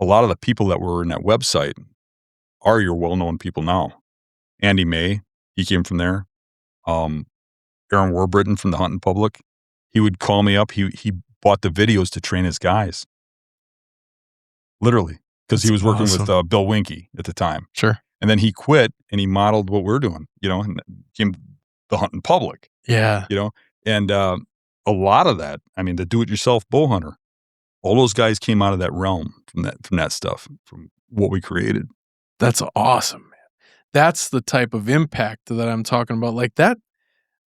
A lot of the people that were in that website are your well-known people now. Andy May, he came from there. Aaron Warburton from the Hunting Public, he would call me up. He bought the videos to train his guys, literally, because he was working with Bill Winke at the time. Sure. And then he quit and he modeled what we're doing, you know, and became the Hunting Public. Yeah. You know, and a lot of that, I mean, the do-it-yourself bow hunter, all those guys came out of that realm from that stuff, from what we created. That's awesome, man. That's the type of impact that I'm talking about. Like that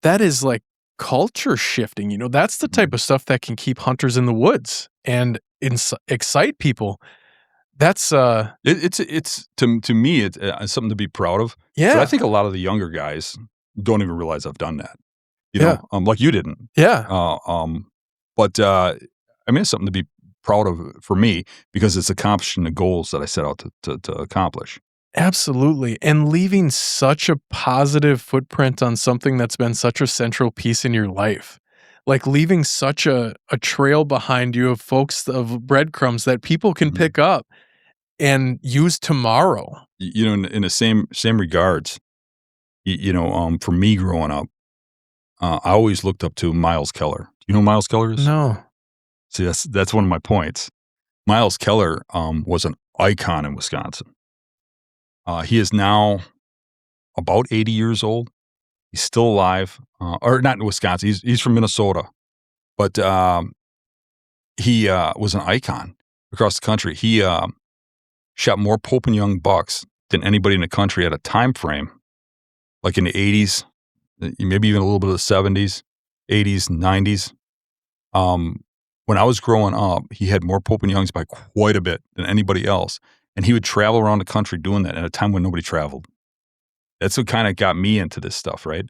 is like culture shifting, you know, that's the type of stuff that can keep hunters in the woods and excite people. That's it's to me, it's something to be proud of. Yeah. But I think a lot of the younger guys don't even realize I've done that, you know, like you didn't. Yeah. But I mean, it's something to be proud of for me because it's accomplishing the goals that I set out to accomplish. Absolutely. And leaving such a positive footprint on something that's been such a central piece in your life. Like leaving such a trail behind you of folks, of breadcrumbs that people can pick up and use tomorrow. You know, in the same regards, you know, for me growing up, I always looked up to Miles Keller. Do you know who Miles Keller is? No. See, that's one of my points. Miles Keller was an icon in Wisconsin. He is now about 80 years old. He's still alive, or not in Wisconsin. He's from Minnesota, but he was an icon across the country. He shot more Pope and Young bucks than anybody in the country at a time frame, like in the 80s, maybe even a little bit of the 70s, 80s, 90s. When I was growing up, he had more Pope and Youngs by quite a bit than anybody else. And he would travel around the country doing that at a time when nobody traveled. That's what kind of got me into this stuff, right?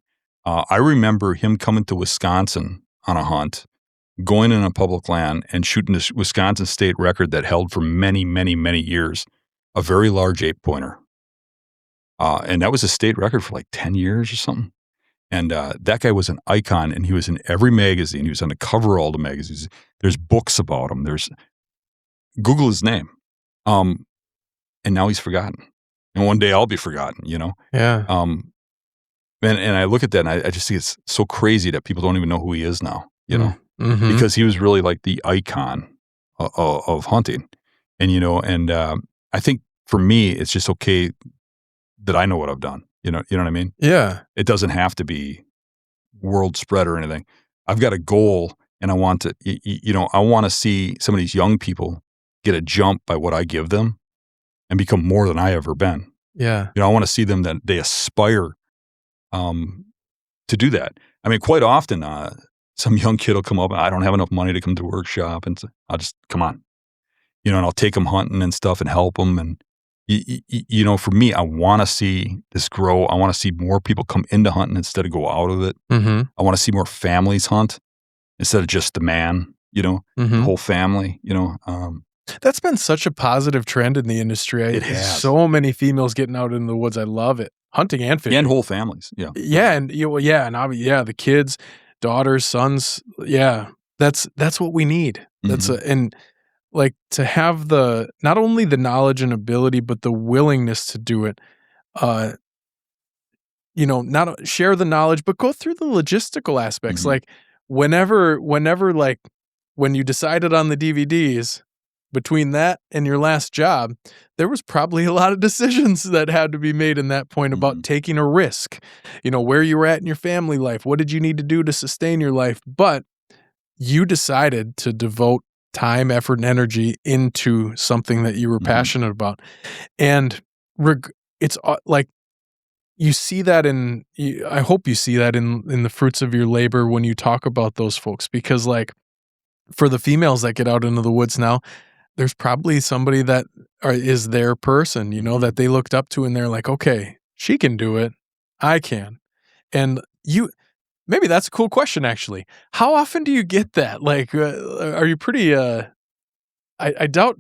I remember him coming to Wisconsin on a hunt, going in a public land and shooting this Wisconsin state record that held for many, many, many years, a very large 8-pointer. And that was a state record for like 10 years or something. And that guy was an icon, and he was in every magazine. He was on the cover of all the magazines. There's books about him. Google his name. And now he's forgotten. And one day I'll be forgotten, you know? Yeah. And I look at that and I just think it's so crazy that people don't even know who he is now, you know? Mm-hmm. Because he was really like the icon of hunting. And, you know, I think for me, it's just okay that I know what I've done. You know what I mean? Yeah. It doesn't have to be world spread or anything. I've got a goal, and I want to, I want to see some of these young people get a jump by what I give them and become more than I ever been. Yeah. You know, I want to see them that they aspire to do that. I mean, quite often, some young kid will come up and I don't have enough money to come to a workshop, and I'll just come on, you know, and I'll take them hunting and stuff and help them. And you know, for me, I want to see this grow. I want to see more people come into hunting instead of go out of it. Mm-hmm. I want to see more families hunt instead of just the man, you know, the whole family, you know. That's been such a positive trend in the industry. It has. So many females getting out in the woods. I love it. Hunting and fishing. And whole families. Yeah. Yeah. And the kids, daughters, sons. Yeah. That's what we need. And like to have not only the knowledge and ability, but the willingness to do it, you know, not share the knowledge, but go through the logistical aspects. Like whenever, like when you decided on the DVDs, between that and your last job, there was probably a lot of decisions that had to be made in that point about taking a risk, you know, where you were at in your family life. What did you need to do to sustain your life? But you decided to devote time, effort, and energy into something that you were passionate about. And it's like, you see that I hope you see that in the fruits of your labor when you talk about those folks, because like for the females that get out into the woods now, there's probably somebody that is their person, you know, that they looked up to, and they're like, okay, she can do it. I can. And maybe that's a cool question, actually. How often do you get that? Like, are you pretty, I doubt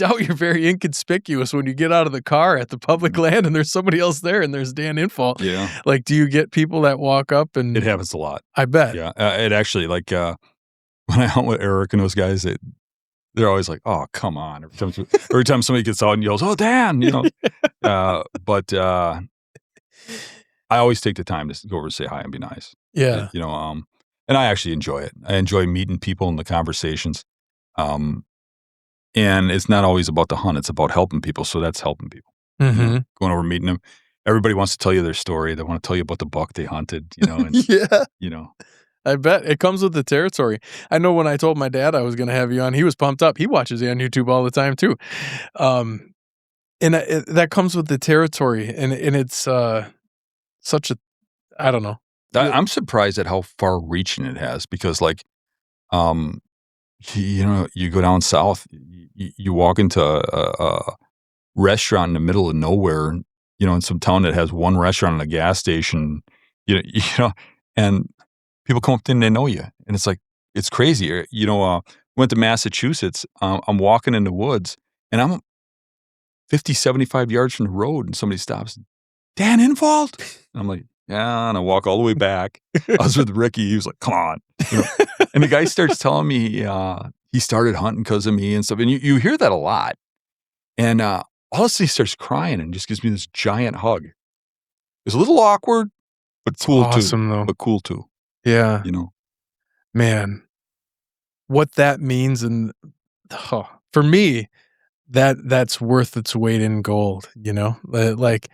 you're very inconspicuous when you get out of the car at the public land and there's somebody else there and there's Dan Infalt. Yeah. Like, do you get people that walk up and... It happens a lot. I bet. Yeah. It actually, like, when I hunt with Eric and those guys, they're always like, oh, come on. Every time somebody gets out and yells, oh, Dan, you know. But I always take the time to go over and say hi and be nice. Yeah. You know, and I actually enjoy it. I enjoy meeting people and the conversations. And it's not always about the hunt. It's about helping people. So that's helping people. You know, going over and meeting them. Everybody wants to tell you their story. They want to tell you about the buck they hunted, you know. And, yeah. You know. I bet it comes with the territory. I know when I told my dad I was going to have you on, he was pumped up. He watches you on YouTube all the time too. And that comes with the territory, and it's such a, I don't know. I'm surprised at how far reaching it has, because like, you know, you go down south, you walk into a restaurant in the middle of nowhere, you know, in some town that has one restaurant and a gas station, you know, and people come up to you and they know you. And it's like, it's crazy. You know, went to Massachusetts. I'm walking in the woods and I'm 50, 75 yards from the road, and somebody stops. Dan Infalt? And I'm like, yeah. And I walk all the way back. I was with Ricky. He was like, come on. You know? And the guy starts telling me he started hunting because of me and stuff. And you hear that a lot. And all of a sudden he starts crying and just gives me this giant hug. It's a little awkward, but cool awesome, too. Though. But cool too. Yeah. You know. Man, what that means, and for me, that's worth its weight in gold, you know? Like,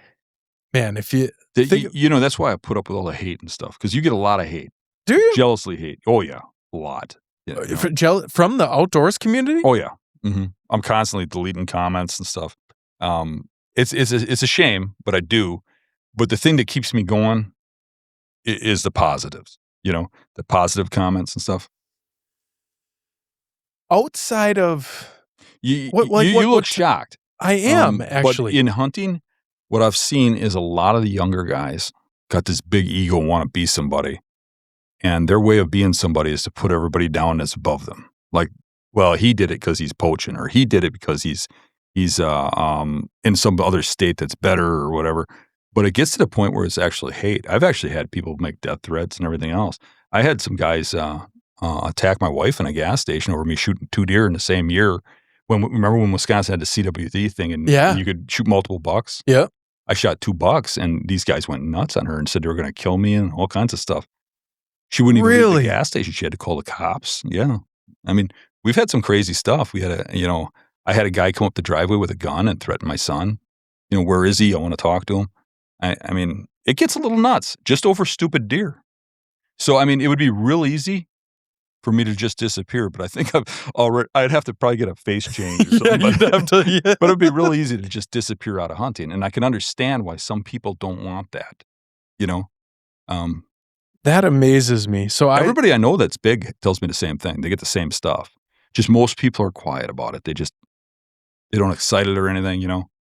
man, if you you know, that's why I put up with all the hate and stuff, because you get a lot of hate. Do you? Jealously hate. Oh, yeah. A lot. Yeah, you know. From the outdoors community? Oh, yeah. I'm constantly deleting comments and stuff. It's a shame, but I do. But the thing that keeps me going is the positives, you know, the positive comments and stuff. Outside of... You look shocked. I am, actually. But in hunting, what I've seen is a lot of the younger guys got this big ego, want to be somebody. And their way of being somebody is to put everybody down that's above them. Like, well, he did it because he's poaching, or he did it because he's in some other state that's better or whatever. But it gets to the point where it's actually hate. I've actually had people make death threats and everything else. I had some guys attack my wife in a gas station over me shooting 2 deer in the same year. Remember when Wisconsin had the CWD thing and you could shoot multiple bucks? Yeah. I shot 2 bucks and these guys went nuts on her and said they were going to kill me and all kinds of stuff. She wouldn't even leave the gas station. She had to call the cops. Yeah. I mean, we've had some crazy stuff. We had I had a guy come up the driveway with a gun and threaten my son. Where is he? I want to talk to him. I mean, it gets a little nuts just over stupid deer. So, I mean, it would be real easy for me to just disappear, but I think I'd have to probably get a face change or something. But it'd be real easy to just disappear out of hunting. And I can understand why some people don't want that, That amazes me. So everybody I know that's big tells me the same thing. They get the same stuff. Just most people are quiet about it. They don't excite it or anything,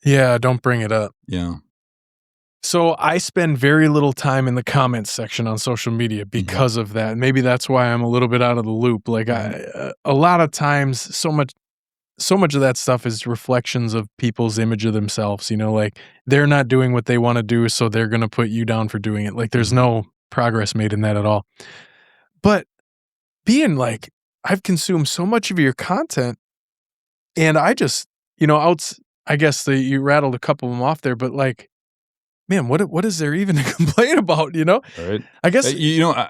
Yeah, don't bring it up. Yeah. So I spend very little time in the comments section on social media because of that. Maybe that's why I'm a little bit out of the loop. Like a lot of times, so much of that stuff is reflections of people's image of themselves. Like they're not doing what they want to do, so they're going to put you down for doing it. Like there's no progress made in that at all. But being like, I've consumed so much of your content, and I just, I guess you rattled a couple of them off there, but like, man, what is there even to complain about, Right. I guess,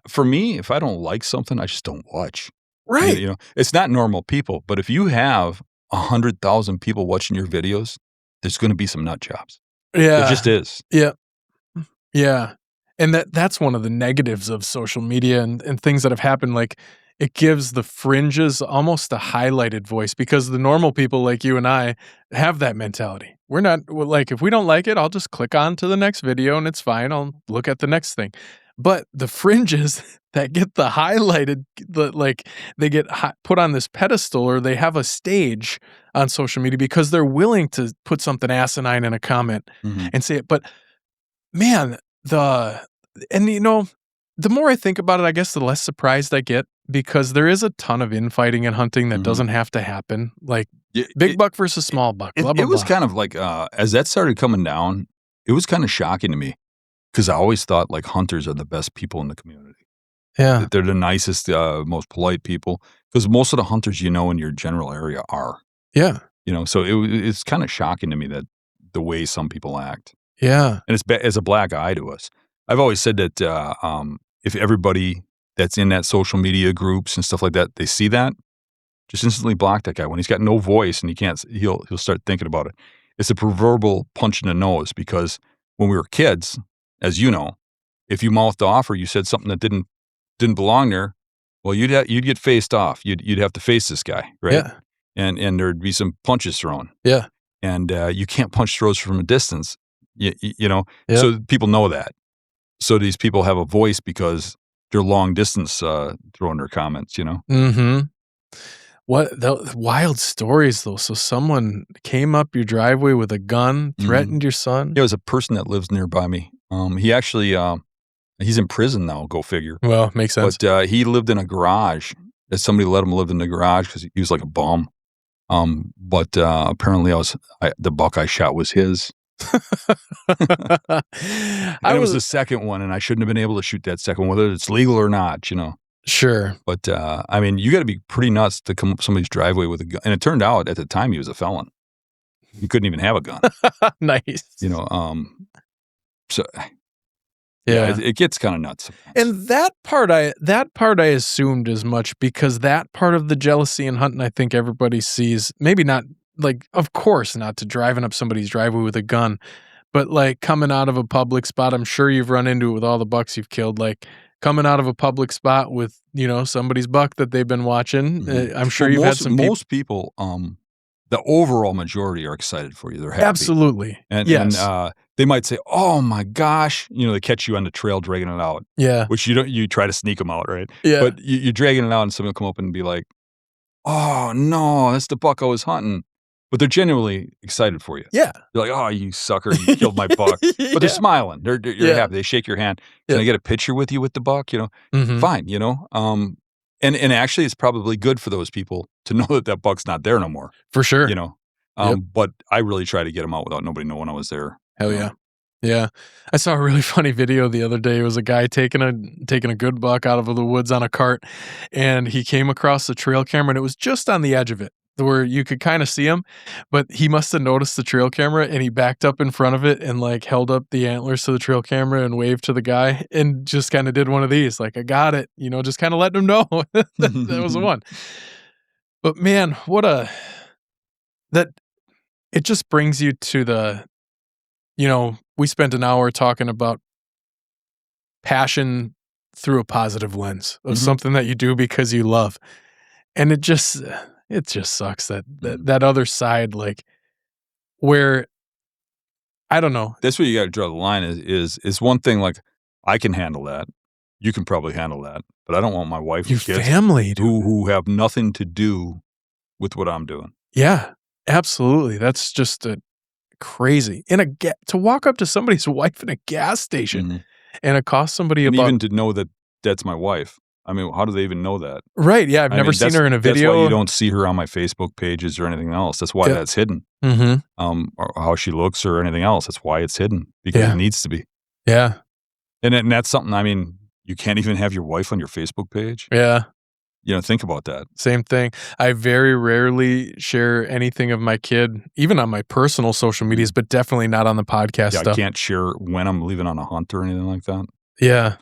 for me, if I don't like something, I just don't watch. Right. It's not normal people, but if you have 100,000 people watching your videos, there's going to be some nut jobs. Yeah. It just is. Yeah. Yeah. And that's one of the negatives of social media and things that have happened. Like it gives the fringes almost a highlighted voice because the normal people like you and I have that mentality. We're not like, if we don't like it, I'll just click on to the next video and it's fine. I'll look at the next thing. But the fringes that get the highlighted, they get put on this pedestal or they have a stage on social media because they're willing to put something asinine in a comment and say it. But man, the more I think about it, I guess the less surprised I get because there is a ton of infighting and hunting that doesn't have to happen. Like big buck versus small buck. Blah, blah, it was blah. kind of like, as that started coming down, it was kind of shocking to me because I always thought like hunters are the best people in the community. Yeah. That they're the nicest, most polite people because most of the hunters, in your general area are. Yeah. So it's kind of shocking to me that the way some people act. Yeah. And it's a black eye to us. I've always said that if everybody that's in that social media groups and stuff like that, they see that, just instantly block that guy. When he's got no voice and he'll start thinking about it. It's a proverbial punch in the nose because when we were kids, as you know, if you mouthed off or you said something that didn't belong there, well, you'd get faced off. You'd have to face this guy, right? Yeah. And there'd be some punches thrown. Yeah. And you can't punch throws from a distance. Yeah. So people know that. So these people have a voice because they're long distance throwing their comments, Mm-hmm. What the wild stories though. So someone came up your driveway with a gun, threatened your son. It was a person that lives nearby me. He actually he's in prison now. Go figure. Well, makes sense. But he lived in a garage. That somebody let him live in the garage because he was like a bum. But apparently the buck I shot was his. It was the second one, and I shouldn't have been able to shoot that second one, whether it's legal or not, Sure. But I mean, you got to be pretty nuts to come up somebody's driveway with a gun. And it turned out at the time he was a felon. He couldn't even have a gun. Nice. So yeah, it gets kind of nuts sometimes. And that part I assumed as much because that part of the jealousy in hunting, I think everybody sees. Maybe not. Like, of course not to driving up somebody's driveway with a gun, but like coming out of a public spot, I'm sure you've run into it with all the bucks you've killed, like coming out of a public spot with, somebody's buck that they've been watching. I'm sure you've had some most people, the overall majority are excited for you. They're happy. Absolutely. And, yes. and they might say, oh my gosh, they catch you on the trail dragging it out. Yeah. Which you try to sneak them out, right? Yeah. But you're dragging it out and someone will come up and be like, oh no, that's the buck I was hunting. But they're genuinely excited for you. Yeah. They're like, "Oh, you sucker, you killed my buck." But they're smiling. You're Yeah. happy. They shake your hand. Can I get a picture with you with the buck? Mhm. Fine, And actually, it's probably good for those people to know that that buck's not there no more, For sure. Yep. But I really try to get them out without nobody knowing I was there. Hell yeah. Yeah. I saw a really funny video the other day. It was a guy taking a good buck out of the woods on a cart, and he came across the trail camera, and it was just on the edge of it where you could kind of see him, but he must have noticed the trail camera, and he backed up in front of it and like held up the antlers to the trail camera and waved to the guy and just kind of did one of these, like, I got it, just kind of letting him know that was the one. But man, that it just brings you to we spent an hour talking about passion through a positive lens of something that you do because you love. And it just sucks that other side, like, where, I don't know. That's where you got to draw the line is one thing, like, I can handle that. You can probably handle that, but I don't want my wife Your and kids family, dude. who have nothing to do with what I'm doing. Yeah, absolutely. That's just crazy. To walk up to somebody's wife in a gas station and accost somebody And about, even to know that that's my wife. I mean, how do they even know that? right? Yeah, I've never seen her in a video. That's why you don't see her on my Facebook pages or anything else. That's why that's hidden. Or how she looks or anything else. That's why it's hidden, because it needs to be. Yeah. And that's something, I mean, you can't even have your wife on your Facebook page. Yeah. Think about that. Same thing. I very rarely share anything of my kid, even on my personal social medias, but definitely not on the podcast stuff. I can't share when I'm leaving on a hunt or anything like that. Yeah.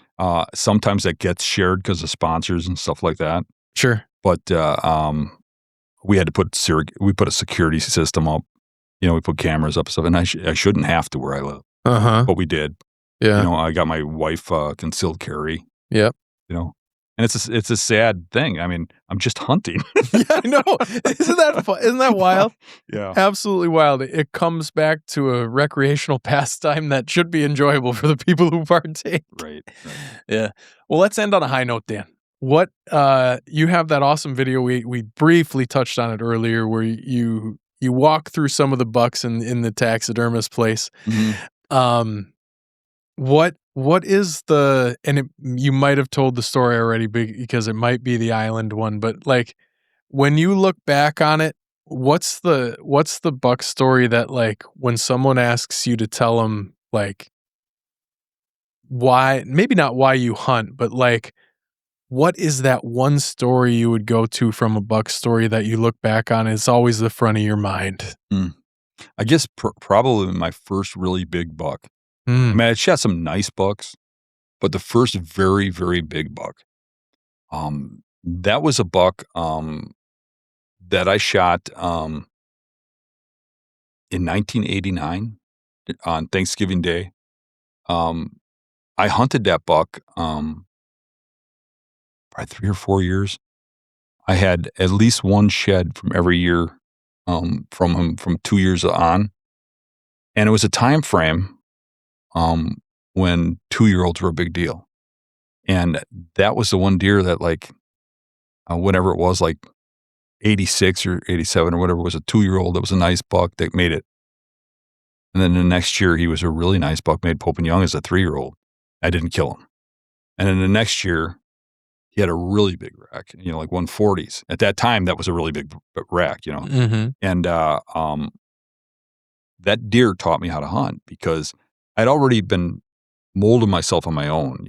Sometimes that gets shared because of sponsors and stuff like that. Sure. But we had to put a security system up. We put cameras up and stuff, and I shouldn't have to where I live. But we did. Yeah. I got my wife concealed carry. Yep. And it's a sad thing. I mean, I'm just hunting. Yeah, I know. Isn't that fun? Isn't that wild? Yeah. Absolutely wild. It comes back to a recreational pastime that should be enjoyable for the people who partake. Right. Yeah. Well, let's end on a high note, Dan. What you have that awesome video. We briefly touched on it earlier, where you walk through some of the bucks in the taxidermist place. What is you might have told the story already because it might be the island one, but like, when you look back on it, what's the buck story that, like, when someone asks you to tell them, like, why, maybe not why you hunt, but like, what is that one story you would go to from a buck story that you look back on, it's always the front of your mind? I guess probably my first really big buck. I mean, I shot some nice bucks, but the first very, very big buck, that was a buck that I shot in 1989 on Thanksgiving Day. I hunted that buck probably 3 or 4 years. I had at least one shed from every year from him from 2 years on, and it was a time frame when 2-year-olds were a big deal. And that was the one deer that, like, whenever it was, like 86 or 87 or whatever, was a 2-year-old that was a nice buck that made it. And then the next year, he was a really nice buck, made Pope and Young as a 3-year-old. I didn't kill him. And then the next year, he had a really big rack, like 140s. At that time, that was a really big rack, And that deer taught me how to hunt, because I'd already been molding myself on my own,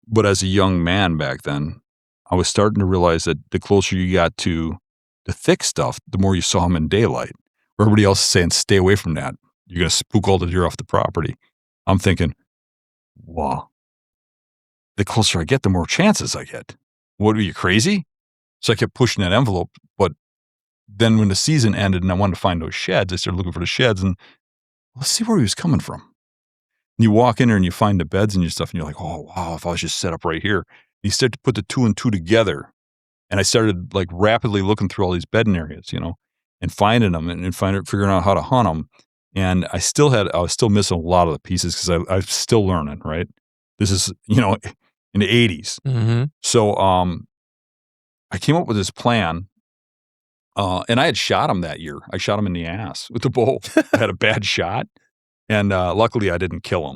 But as a young man back then, I was starting to realize that the closer you got to the thick stuff, the more you saw them in daylight. Where everybody else is saying, stay away from that. You're going to spook all the deer off the property. I'm thinking, wow, the closer I get, the more chances I get. What, are you crazy? So I kept pushing that envelope. But then when the season ended and I wanted to find those sheds, I started looking for the sheds, and let's see where he was coming from. And you walk in there and you find the beds and your stuff, and you're like, oh, wow, if I was just set up right here. And you start to put the 2 and 2 together. And I started, like, rapidly looking through all these bedding areas, and finding them and figuring out how to hunt them. And I was still missing a lot of the pieces because I'm still learning, right? This is, in the 80s. So I came up with this plan And I had shot him that year. I shot him in the ass with the bow. I had a bad shot, and luckily I didn't kill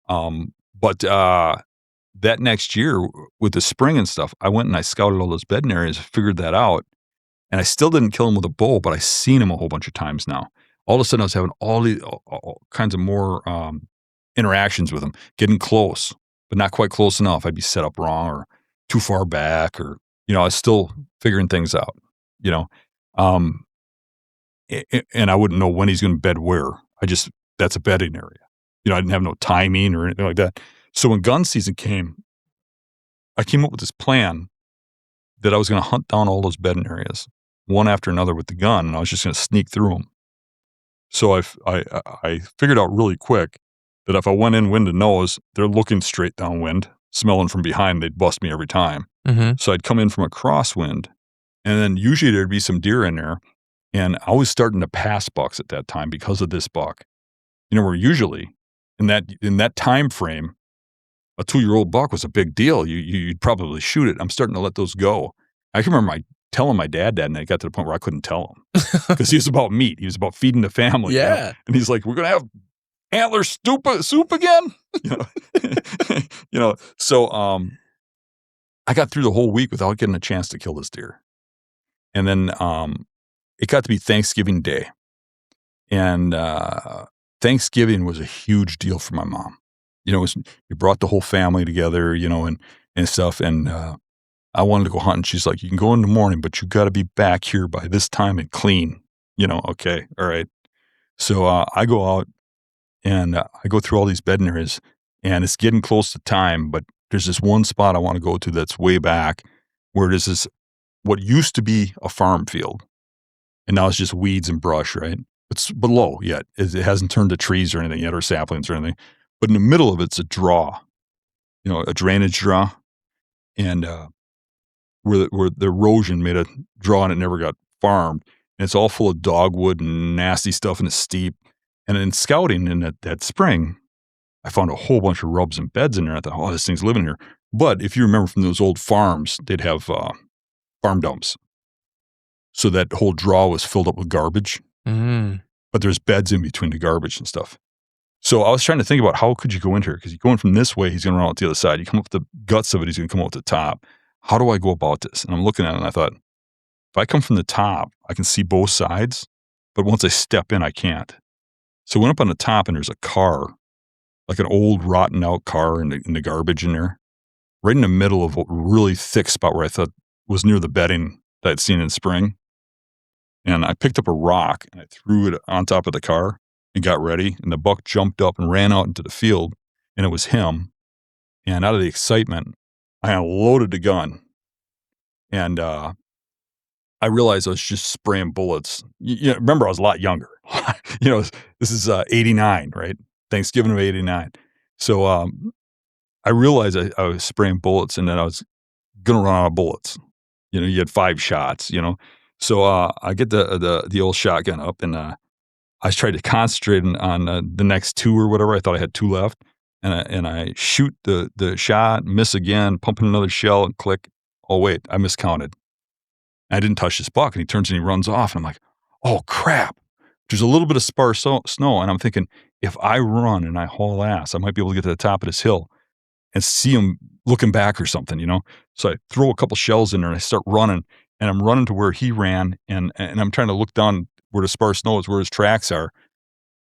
him. But that next year with the spring and stuff, I went and I scouted all those bedding areas, figured that out, and I still didn't kill him with a bow, but I seen him a whole bunch of times now. All of a sudden, I was having all kinds of more interactions with him, getting close, but not quite close enough. I'd be set up wrong or too far back, or I was still figuring things out. And I wouldn't know when he's going to bed where. That's a bedding area. I didn't have no timing or anything like that. So when gun season came, I came up with this plan that I was going to hunt down all those bedding areas, one after another with the gun, and I was just going to sneak through them. So I figured out really quick that if I went in wind and nose, they're looking straight downwind, smelling from behind, they'd bust me every time. Mm-hmm. So I'd come in from a crosswind, and then usually there'd be some deer in there, and I was starting to pass bucks at that time because of this buck. Where usually in that time frame, a 2-year-old buck was a big deal. You'd probably shoot it. I'm starting to let those go. I can remember telling my dad that, and it got to the point where I couldn't tell him because he was about meat. He was about feeding the family. Yeah. And he's like, "We're going to have antler soup again?" So I got through the whole week without getting a chance to kill this deer. And then it got to be Thanksgiving Day. And Thanksgiving was a huge deal for my mom. You brought the whole family together, and stuff. And I wanted to go hunting. She's like, "You can go in the morning, but you got to be back here by this time and clean." Okay, all right. So I go out and I go through all these bedding areas, and it's getting close to time. But there's this one spot I want to go to that's way back, where there's this what used to be a farm field, and now it's just weeds and brush. Right? It's below yet. It hasn't turned to trees or anything yet, or saplings or anything. But in the middle of it's a draw, a drainage draw, and where the erosion made a draw and it never got farmed. And it's all full of dogwood and nasty stuff, and it's steep. And in scouting in that spring, I found a whole bunch of rubs and beds in there. I thought, "Oh, this thing's living here." But if you remember from those old farms, they'd have farm dumps. So that whole draw was filled up with garbage. Mm. But there's beds in between the garbage and stuff. So I was trying to think about how could you go into here? Because you go in from this way, he's going to run out the other side. You come up the guts of it, he's going to come out the top. How do I go about this? And I'm looking at it, and I thought, if I come from the top, I can see both sides. But once I step in, I can't. So I went up on the top, and there's a car, like an old rotten out car in the garbage in there, right in the middle of a really thick spot where I thought was near the bedding that I'd seen in spring. And I picked up a rock, and I threw it on top of the car and got ready. And the buck jumped up and ran out into the field, and it was him. And out of the excitement, I unloaded the gun. And I realized I was just spraying bullets. Remember, I was a lot younger. This is 89, right? Thanksgiving of 89. So I realized I was spraying bullets, and then I was going to run out of bullets. You had 5 shots, So I get the old shotgun up, and I tried to concentrate on the next 2 or whatever. I thought I had 2 left, and I shoot the shot, miss again, pump in another shell, and click. Oh wait, I miscounted. I didn't touch this buck, and he turns and he runs off, and I'm like, "Oh crap!" There's a little bit of sparse snow, and I'm thinking, if I run and I haul ass, I might be able to get to the top of this hill and see him looking back or something, So I throw a couple shells in there, and I start running. And I'm running to where he ran, and I'm trying to look down where the sparse snow is, where his tracks are.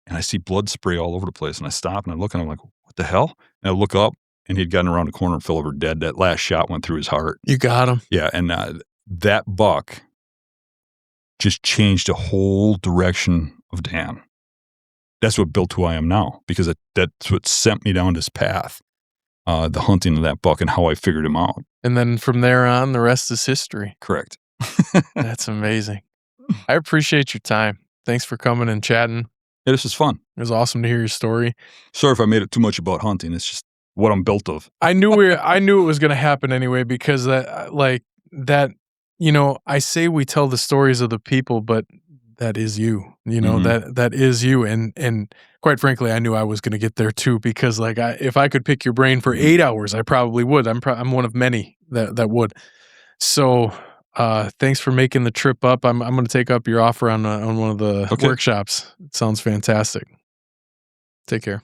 And I see blood spray all over the place. And I stop, and I look, and I'm like, "What the hell?" And I look up, and he'd gotten around the corner and fell over dead. That last shot went through his heart. You got him. Yeah, and that buck just changed the whole direction of Dan. That's what built who I am now, because that's what sent me down this path, the hunting of that buck and how I figured him out. And then from there on, the rest is history. Correct. That's amazing. I appreciate your time. Thanks for coming and chatting. Yeah, this was fun. It was awesome to hear your story. Sorry if I made it too much about hunting. It's just what I'm built of. I knew it was going to happen anyway, because I say we tell the stories of the people, but that is you. That is you. And quite frankly, I knew I was going to get there too, because if I could pick your brain for 8 hours, I probably would. I'm one of many that would. So Thanks for making the trip up. I'm going to take up your offer on one of the Okay. workshops. It sounds fantastic. Take care.